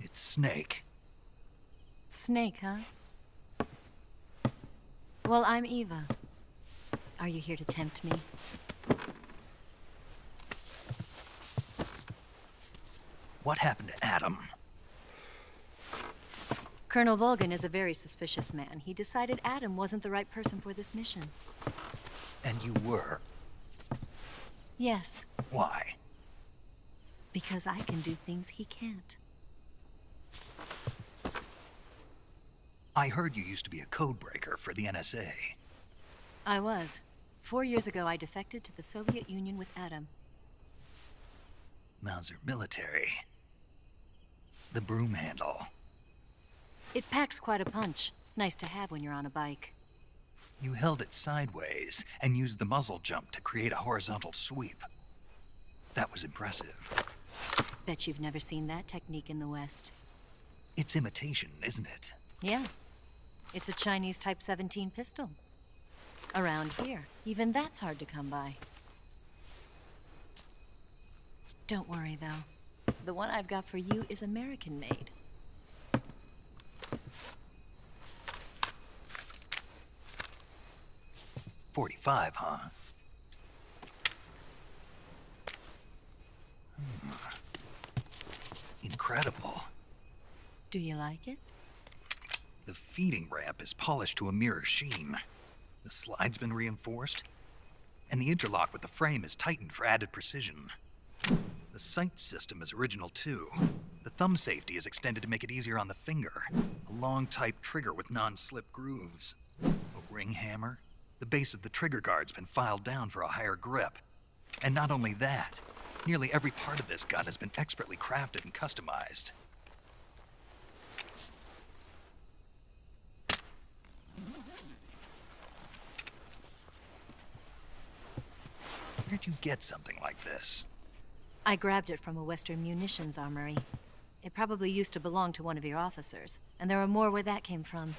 It's Snake. Snake, huh? Well, I'm Eva. Are you here to tempt me? What happened to Adam? Colonel Volgan is a very suspicious man. He decided Adam wasn't the right person for this mission. And you were? Yes. Why? Because I can do things he can't. I heard you used to be a codebreaker for the NSA. I was. 4 years ago, I defected to the Soviet Union with Adam. Mauser military. The broom handle. It packs quite a punch. Nice to have when you're on a bike. You held it sideways and used the muzzle jump to create a horizontal sweep. That was impressive. Bet you've never seen that technique in the West. It's imitation, isn't it? Yeah. It's a Chinese Type 17 pistol. Around here, even that's hard to come by. Don't worry, though. The one I've got for you is American-made. .45, huh? Incredible. Do you like it? The feeding ramp is polished to a mirror sheen. The slide's been reinforced, and the interlock with the frame is tightened for added precision. The sight system is original too. The thumb safety is extended to make it easier on the finger. A long type trigger with non-slip grooves. A ring hammer. The base of the trigger guard's been filed down for a higher grip. And not only that, nearly every part of this gun has been expertly crafted and customized. Where'd you get something like this? I grabbed it from a Western munitions armory. It probably used to belong to one of your officers, and there are more where that came from.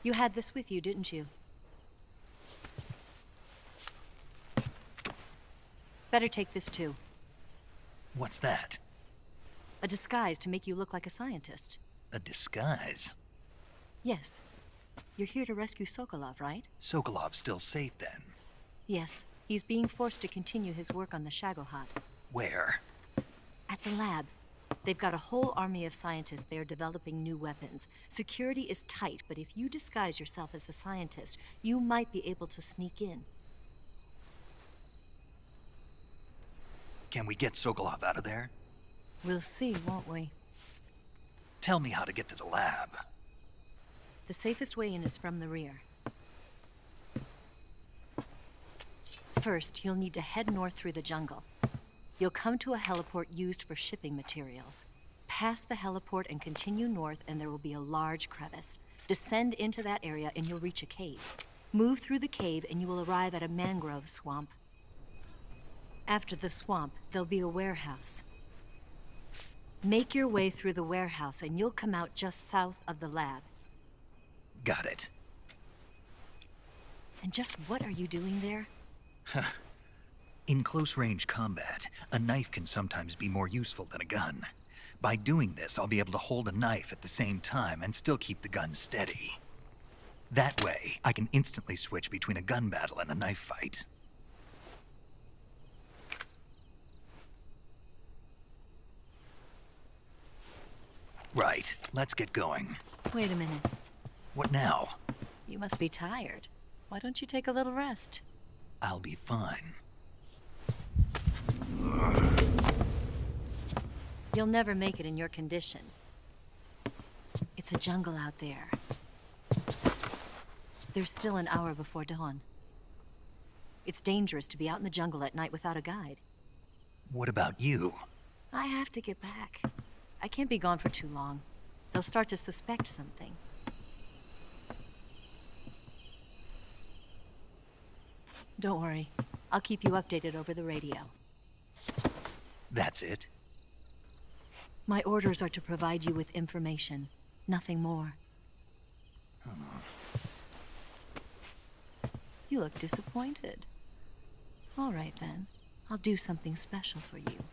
You had this with you, didn't you? Better take this too. What's that? A disguise to make you look like a scientist. A disguise? Yes. You're here to rescue Sokolov, right? Sokolov's still safe then? Yes. He's being forced to continue his work on the Shagohod. Where? At the lab. They've got a whole army of scientists there developing new weapons. Security is tight, but if you disguise yourself as a scientist, you might be able to sneak in. Can we get Sokolov out of there? We'll see, won't we? Tell me how to get to the lab. The safest way in is from the rear. First, you'll need to head north through the jungle. You'll come to a heliport used for shipping materials. Pass the heliport and continue north, and there will be a large crevice. Descend into that area and you'll reach a cave. Move through the cave and you will arrive at a mangrove swamp. After the swamp, there'll be a warehouse. Make your way through the warehouse and you'll come out just south of the lab. Got it. And just what are you doing there? In close-range combat, a knife can sometimes be more useful than a gun. By doing this, I'll be able to hold a knife at the same time and still keep the gun steady. That way, I can instantly switch between a gun battle and a knife fight. Right, let's get going. Wait a minute. What now? You must be tired. Why don't you take a little rest? I'll be fine. You'll never make it in your condition. It's a jungle out there. There's still an hour before dawn. It's dangerous to be out in the jungle at night without a guide. What about you? I have to get back. I can't be gone for too long. They'll start to suspect something. Don't worry. I'll keep you updated over the radio. That's it? My orders are to provide you with information. Nothing more. You look disappointed. All right, then. I'll do something special for you.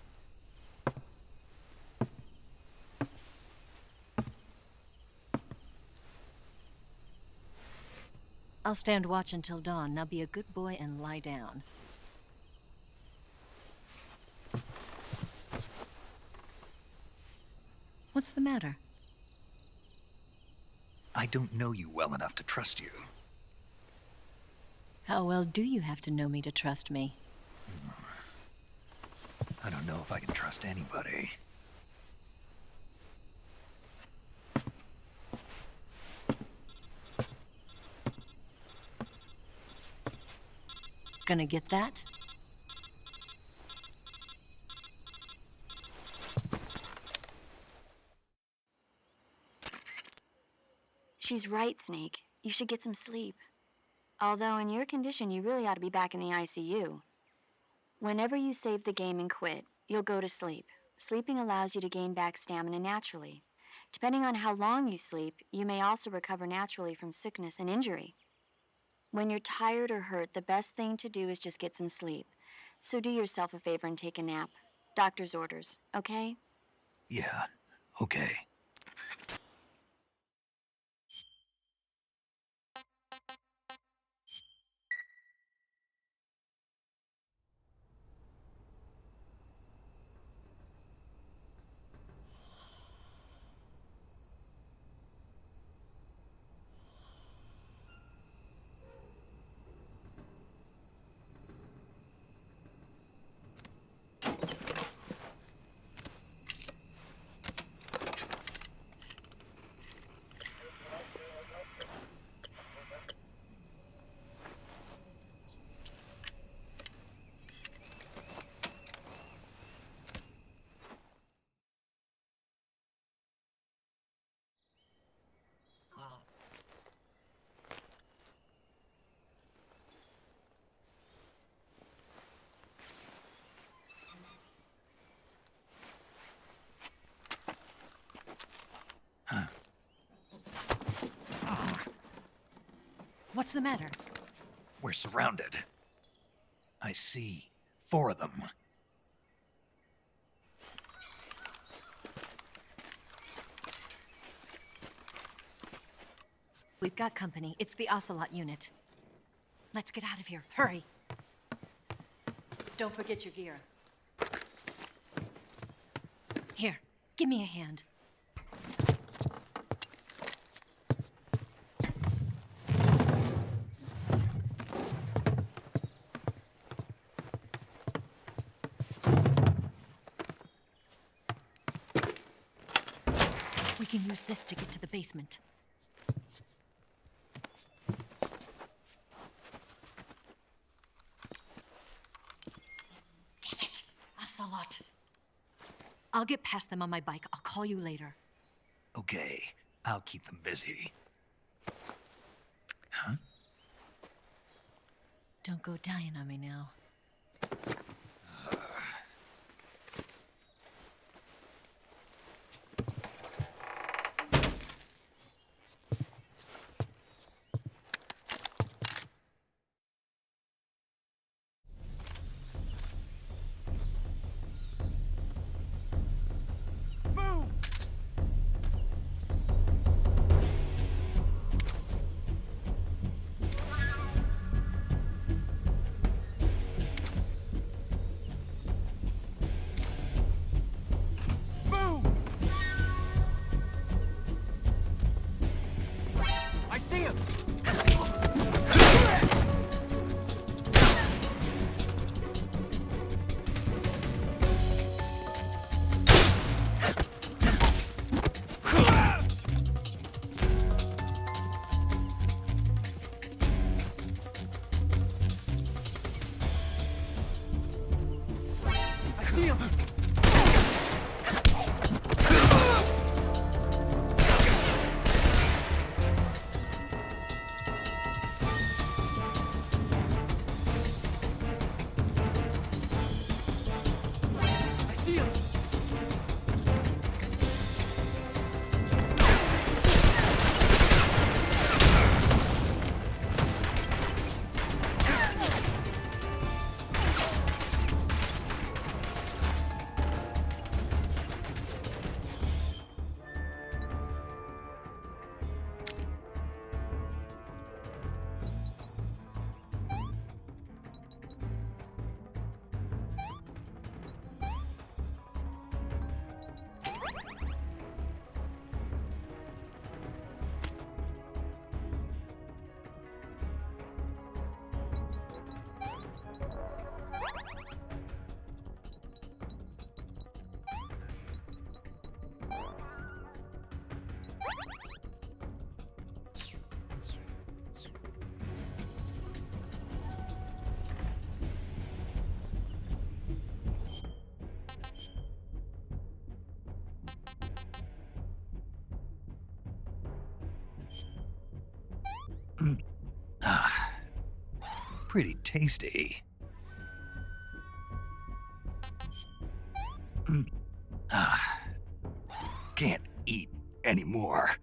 I'll stand watch until dawn. Now be a good boy and lie down. What's the matter? I don't know you well enough to trust you. How well do you have to know me to trust me? I don't know if I can trust anybody. Gonna get that? She's right, Snake. You should get some sleep. Although in your condition, you really ought to be back in the ICU. Whenever you save the game and quit, you'll go to sleep. Sleeping allows you to gain back stamina naturally. Depending on how long you sleep, you may also recover naturally from sickness and injury. When you're tired or hurt, the best thing to do is just get some sleep. So do yourself a favor and take a nap. Doctor's orders, okay? Yeah, okay. What's the matter? We're surrounded. I see 4 of them. We've got company. It's the Ocelot unit. Let's get out of here. Hurry. Don't forget your gear. Here, give me a hand. We can use this to get to the basement. Damn it, Ocelot. I'll get past them on my bike. I'll call you later. Okay, I'll keep them busy. Huh? Don't go dying on me now. pretty tasty. Can't eat anymore.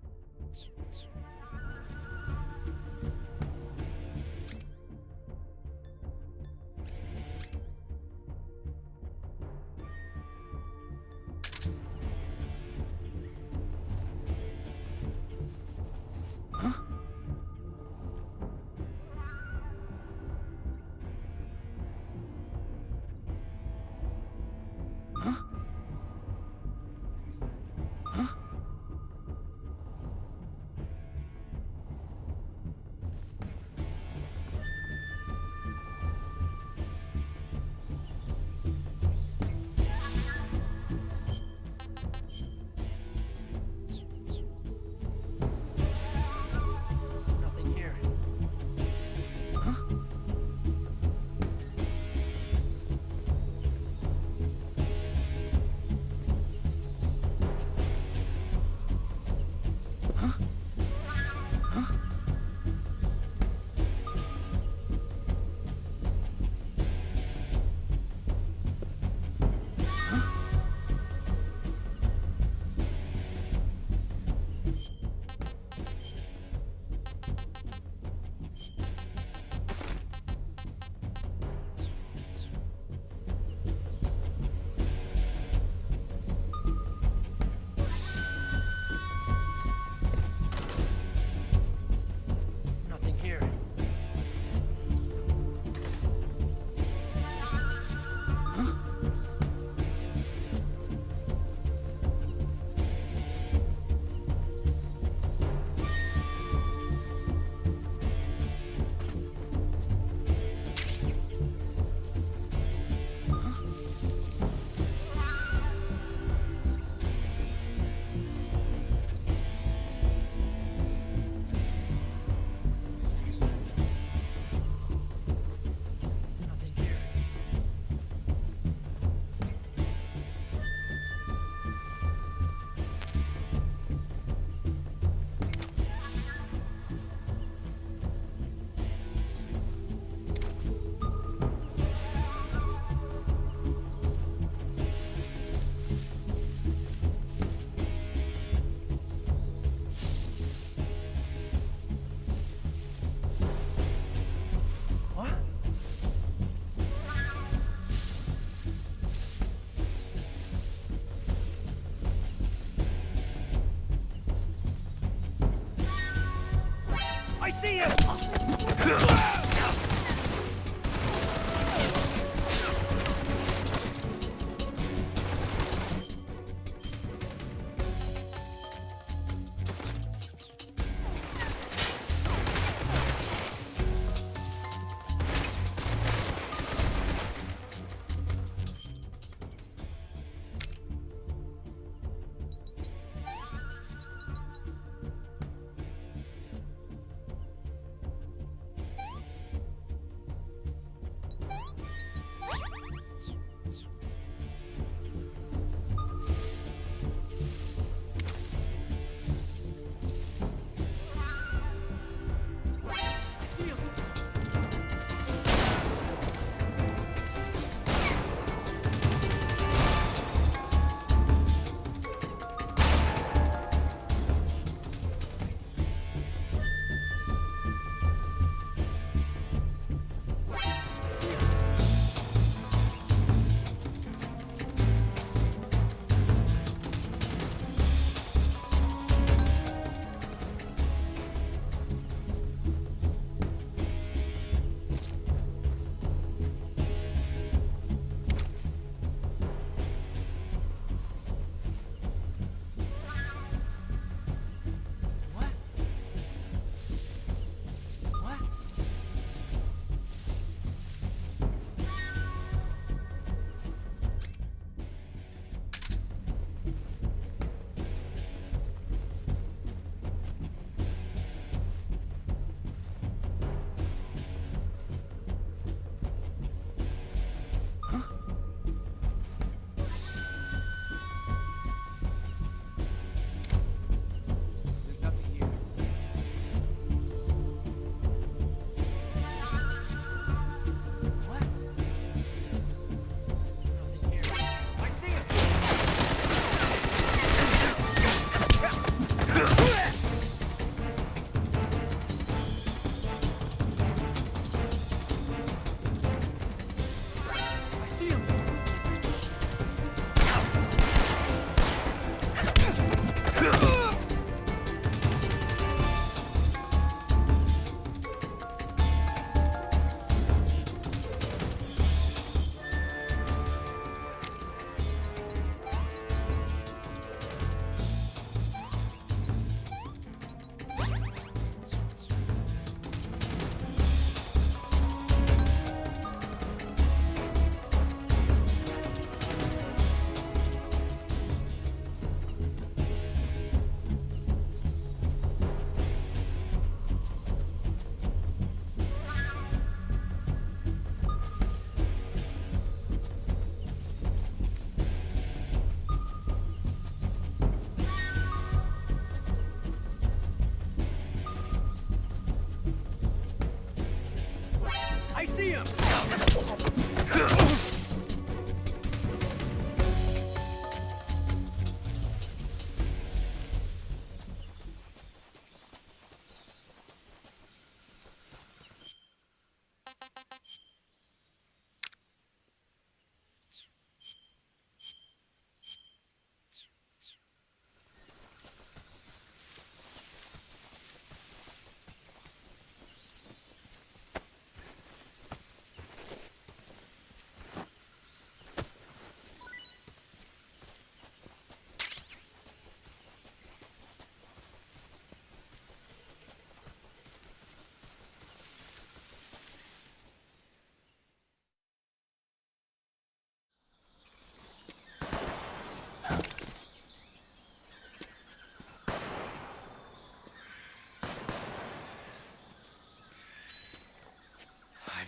I see you!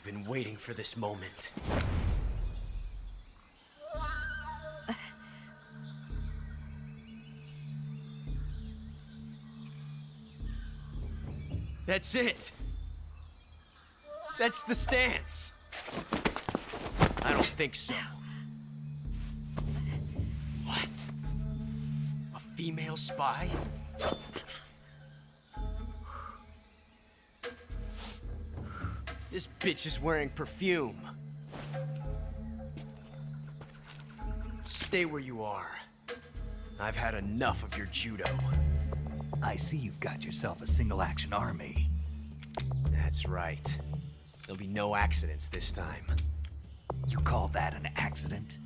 I've been waiting for this moment. That's it! That's the stance! I don't think so. What? A female spy? This bitch is wearing perfume. Stay where you are. I've had enough of your judo. I see you've got yourself a single-action army. That's right. There'll be no accidents this time. You call that an accident?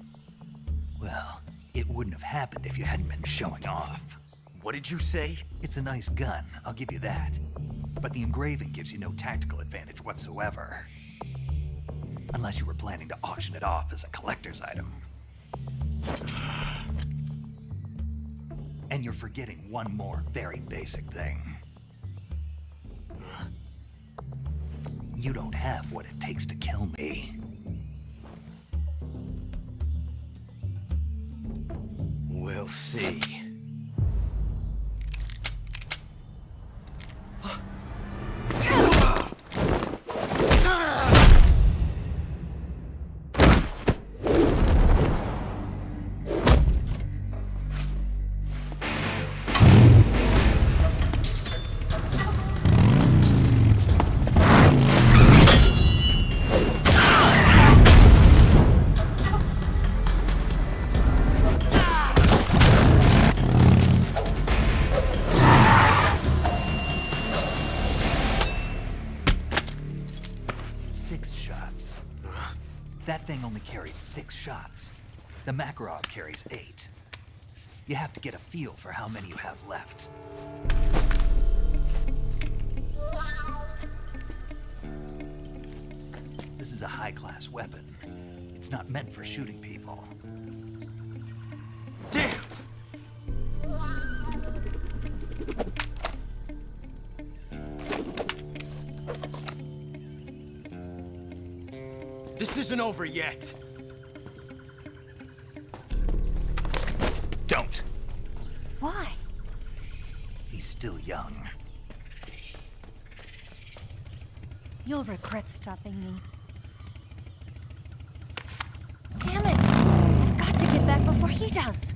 Well, it wouldn't have happened if you hadn't been showing off. What did you say? It's a nice gun, I'll give you that. But the engraving gives you no tactical advantage whatsoever. Unless you were planning to auction it off as a collector's item. And you're forgetting one more very basic thing. You don't have what it takes to kill me. We'll see. That thing only carries 6 shots. The Makarov carries 8. You have to get a feel for how many you have left. This is a high-class weapon. It's not meant for shooting people. Damn! This isn't over yet. Don't. Why? He's still young. You'll regret stopping me. Damn it! I've got to get back before he does.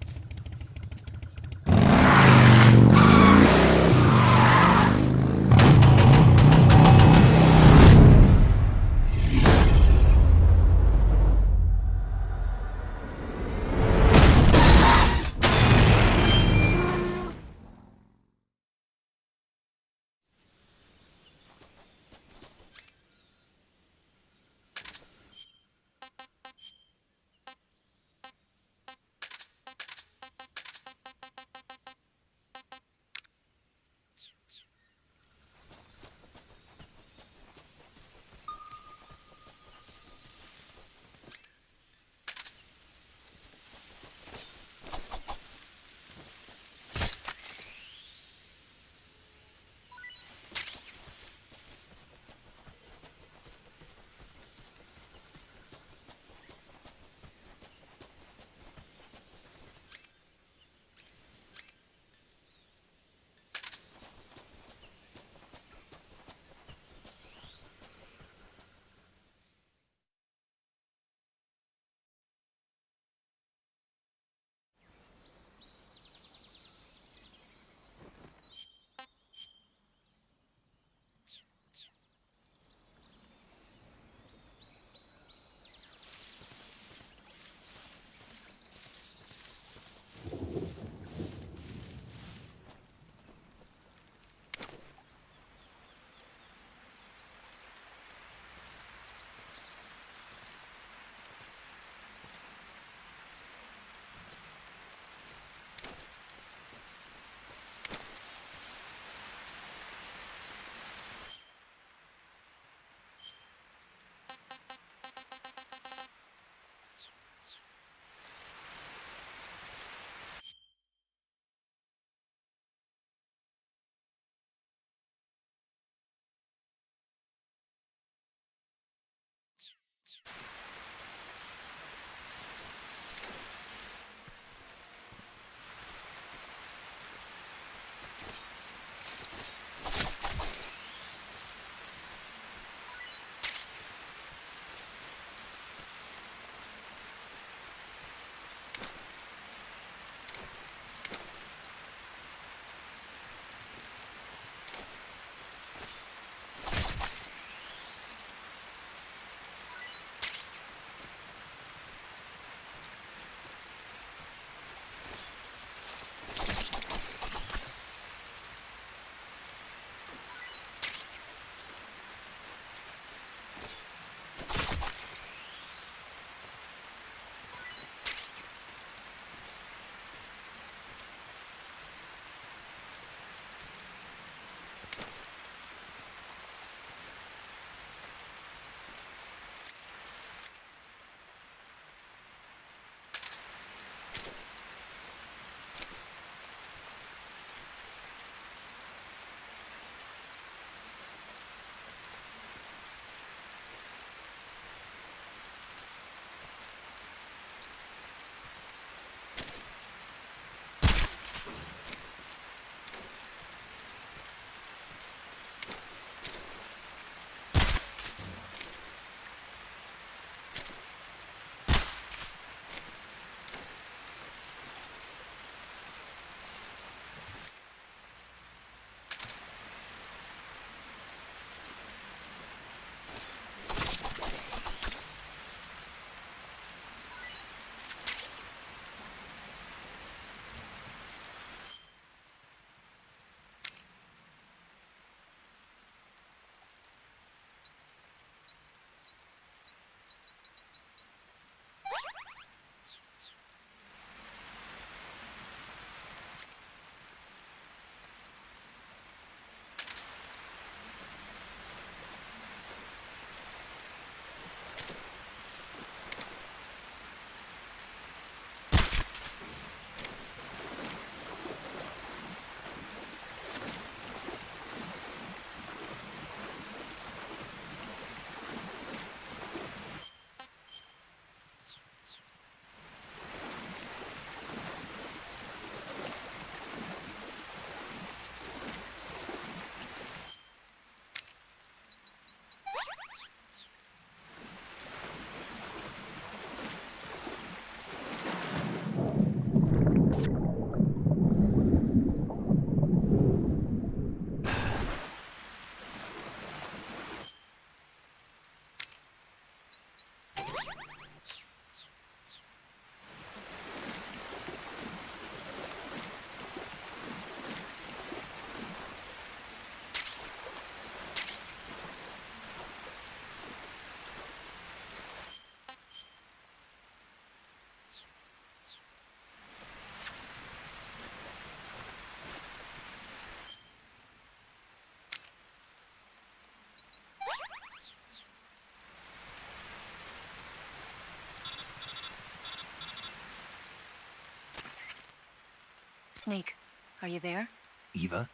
Snake, are you there? Eva,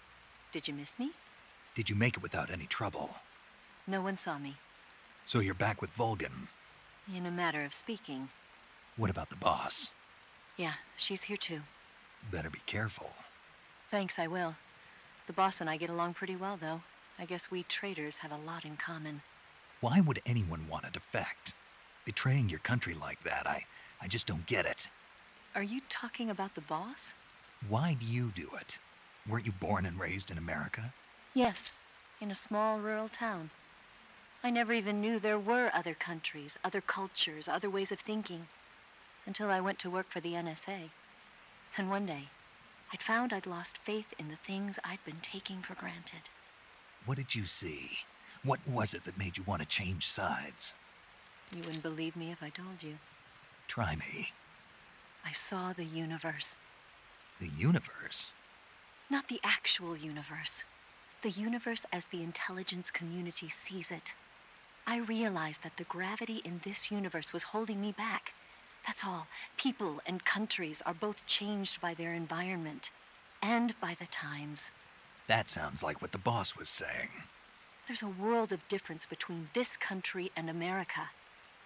Did you miss me? did you make it without any trouble? No one saw me. So you're back with Vulcan. In a matter of speaking. What about the boss? Yeah, she's here too. Better be careful. Thanks, I will. The boss and I get along pretty well, though. I guess we traitors have a lot in common. Why would anyone want to defect? Betraying your country like that, I just don't get it. Are you talking about the boss? Why do you do it? Weren't you born and raised in America? Yes, in a small rural town. I never even knew there were other countries, other cultures, other ways of thinking, until I went to work for the NSA. And one day, I'd found I'd lost faith in the things I'd been taking for granted. What did you see? What was it that made you want to change sides? You wouldn't believe me if I told you. Try me. I saw the universe. The universe? Not the actual universe. The universe as the intelligence community sees it. I realized that the gravity in this universe was holding me back. That's all. People and countries are both changed by their environment and by the times. That sounds like what the boss was saying. There's a world of difference between this country and America.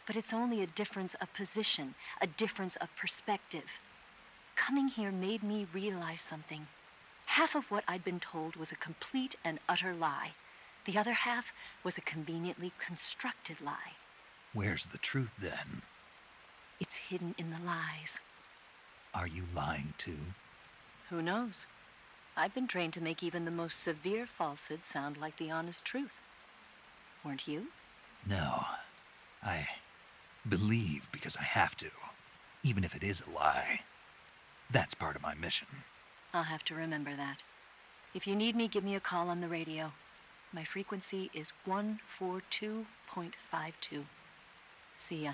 But it's only a difference of position, a difference of perspective. Coming here made me realize something. Half of what I'd been told was a complete and utter lie. The other half was a conveniently constructed lie. Where's the truth then? It's hidden in the lies. Are you lying too? Who knows? I've been trained to make even the most severe falsehood sound like the honest truth. Weren't you? No. I believe because I have to, even if it is a lie. That's part of my mission. I'll have to remember that. If you need me, give me a call on the radio. My frequency is 142.52. See ya.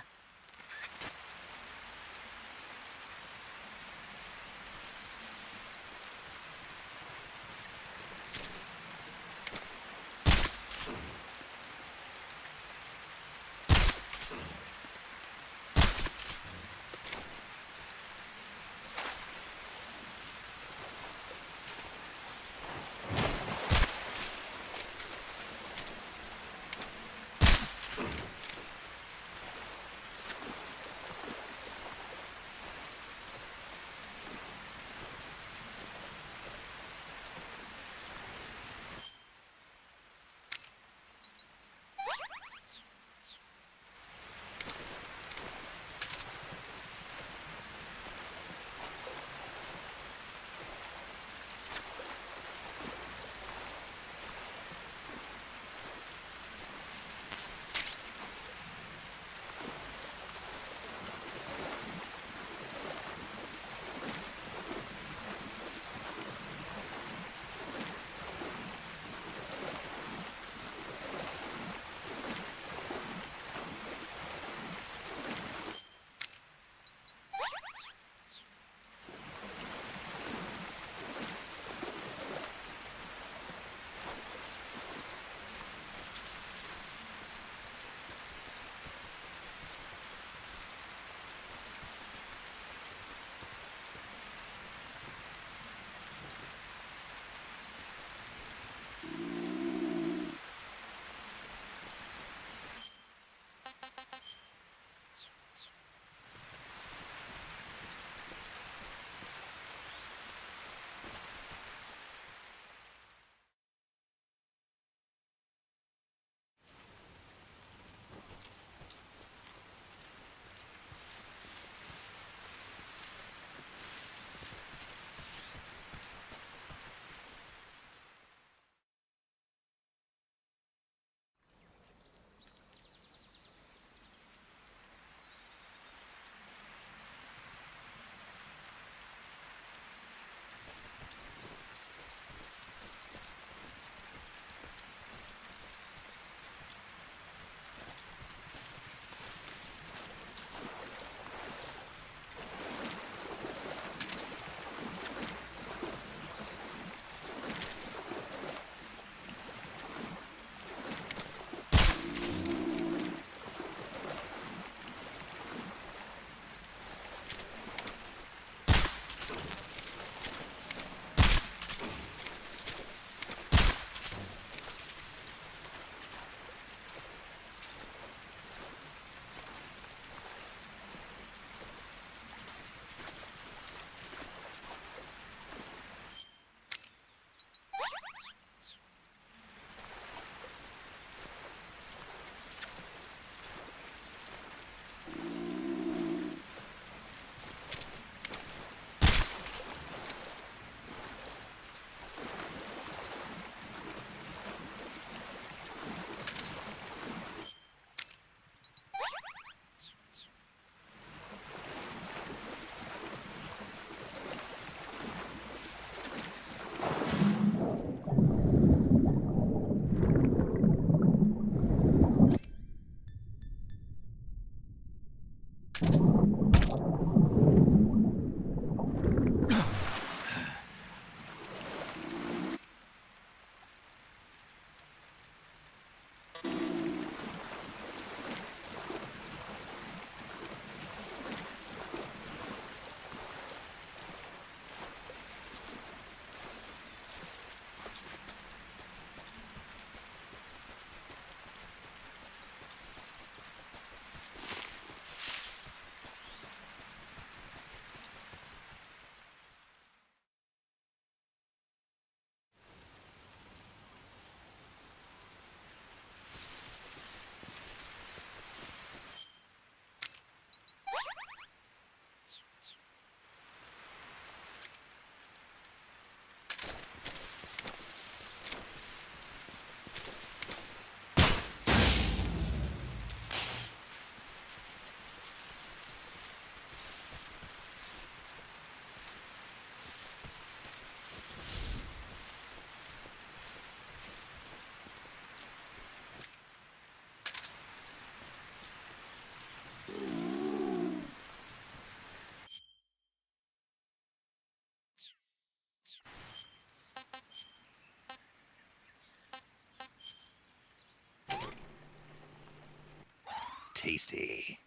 tasty.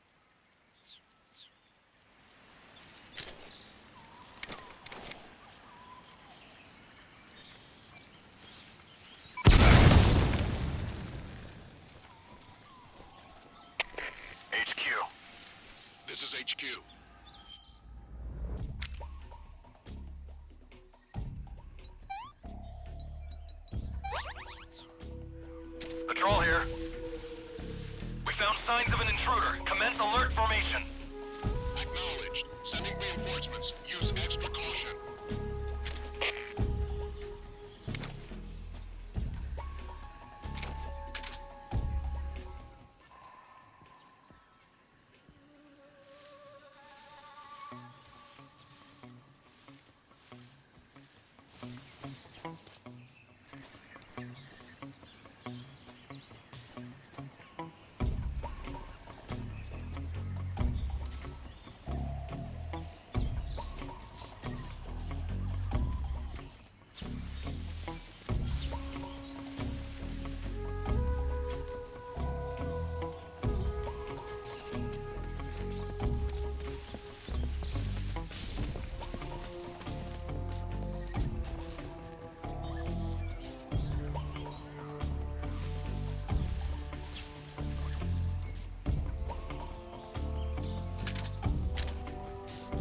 HQ. This is HQ. Patrol here. We found signs of an intruder. Commence alert formation. Acknowledged. Sending reinforcements. Use extra caution.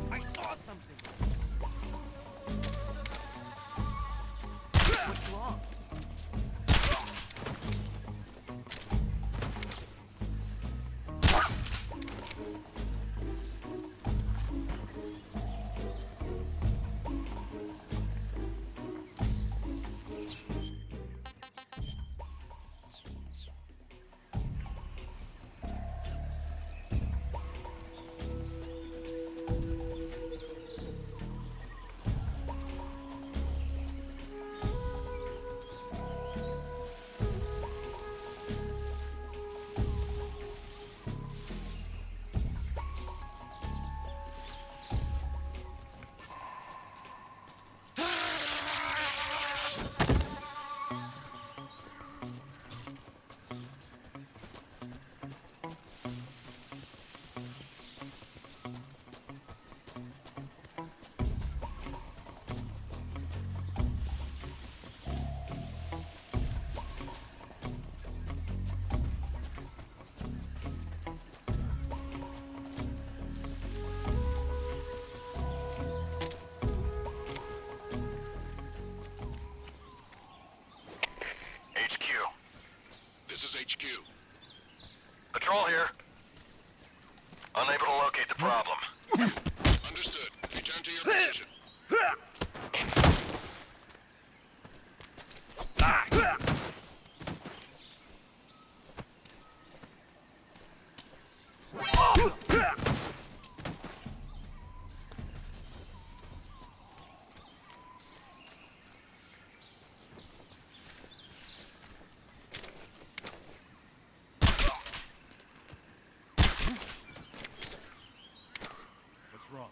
I saw something. What's wrong? This is HQ. Patrol here. Unable to locate the problem. Understood. Return to your position. What's wrong?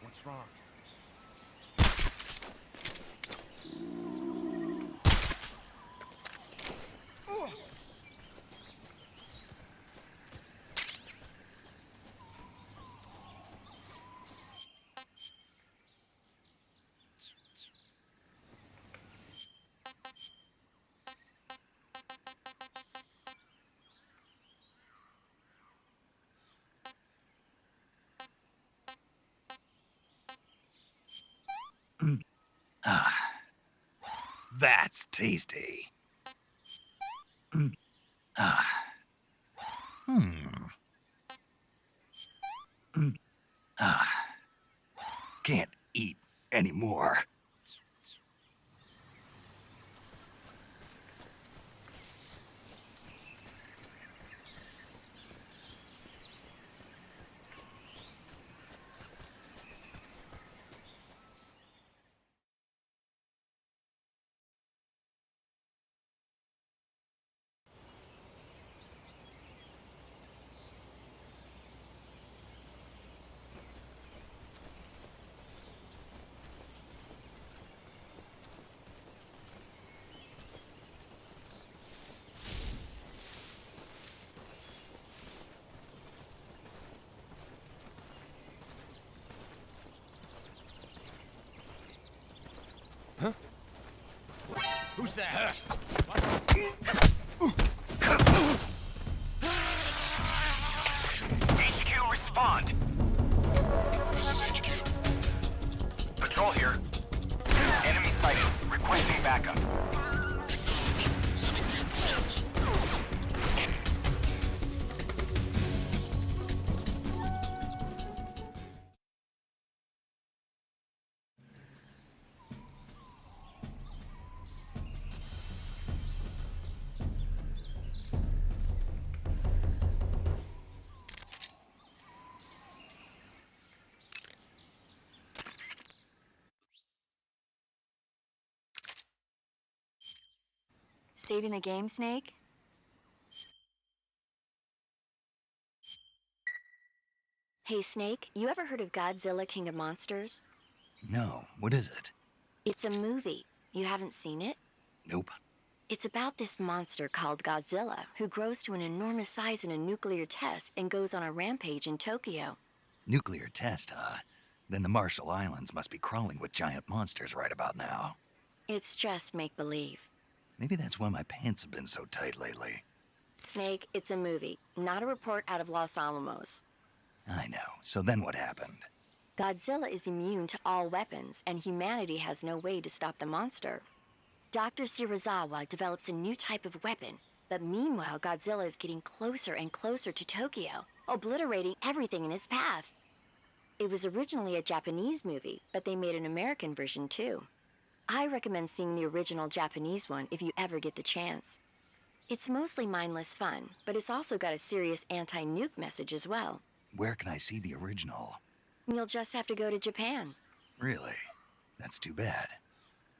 What's wrong? That's tasty. Can't eat anymore. Who's that? HQ, respond. This is HQ. Patrol here. Enemy sighted. Requesting backup. Sending reinforcements. Saving the game, Snake? Hey, Snake, you ever heard of Godzilla, King of Monsters? No, what is it? It's a movie. You haven't seen it? Nope. It's about this monster called Godzilla, who grows to an enormous size in a nuclear test and goes on a rampage in Tokyo. Nuclear test, huh? Then the Marshall Islands must be crawling with giant monsters right about now. It's just make-believe. Maybe that's why my pants have been so tight lately. Snake, it's a movie, not a report out of Los Alamos. I know. So then what happened? Godzilla is immune to all weapons, and humanity has no way to stop the monster. Dr. Shirazawa develops a new type of weapon, but meanwhile Godzilla is getting closer and closer to Tokyo, obliterating everything in his path. It was originally a Japanese movie, but they made an American version too. I recommend seeing the original Japanese one if you ever get the chance. It's mostly mindless fun, but it's also got a serious anti-nuke message as well. Where can I see the original? You'll just have to go to Japan. Really? That's too bad.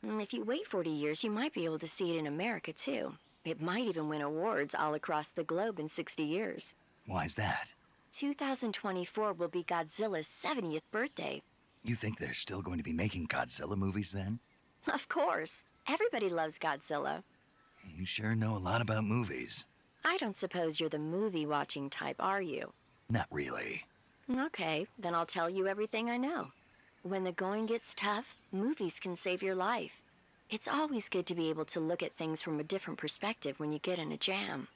If you wait 40 years, you might be able to see it in America too. It might even win awards all across the globe in 60 years. Why's that? 2024 will be Godzilla's 70th birthday. You think they're still going to be making Godzilla movies then? Of course. Everybody loves Godzilla. You sure know a lot about movies. I don't suppose you're the movie-watching type, are you? Not really. Okay, then I'll tell you everything I know. When the going gets tough, movies can save your life. It's always good to be able to look at things from a different perspective when you get in a jam.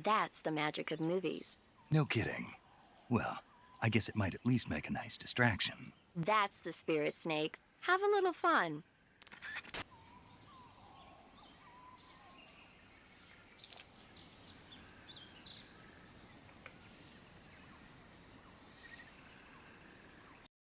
That's the magic of movies. No kidding. Well, I guess it might at least make a nice distraction. That's the spirit, Snake. Have a little fun.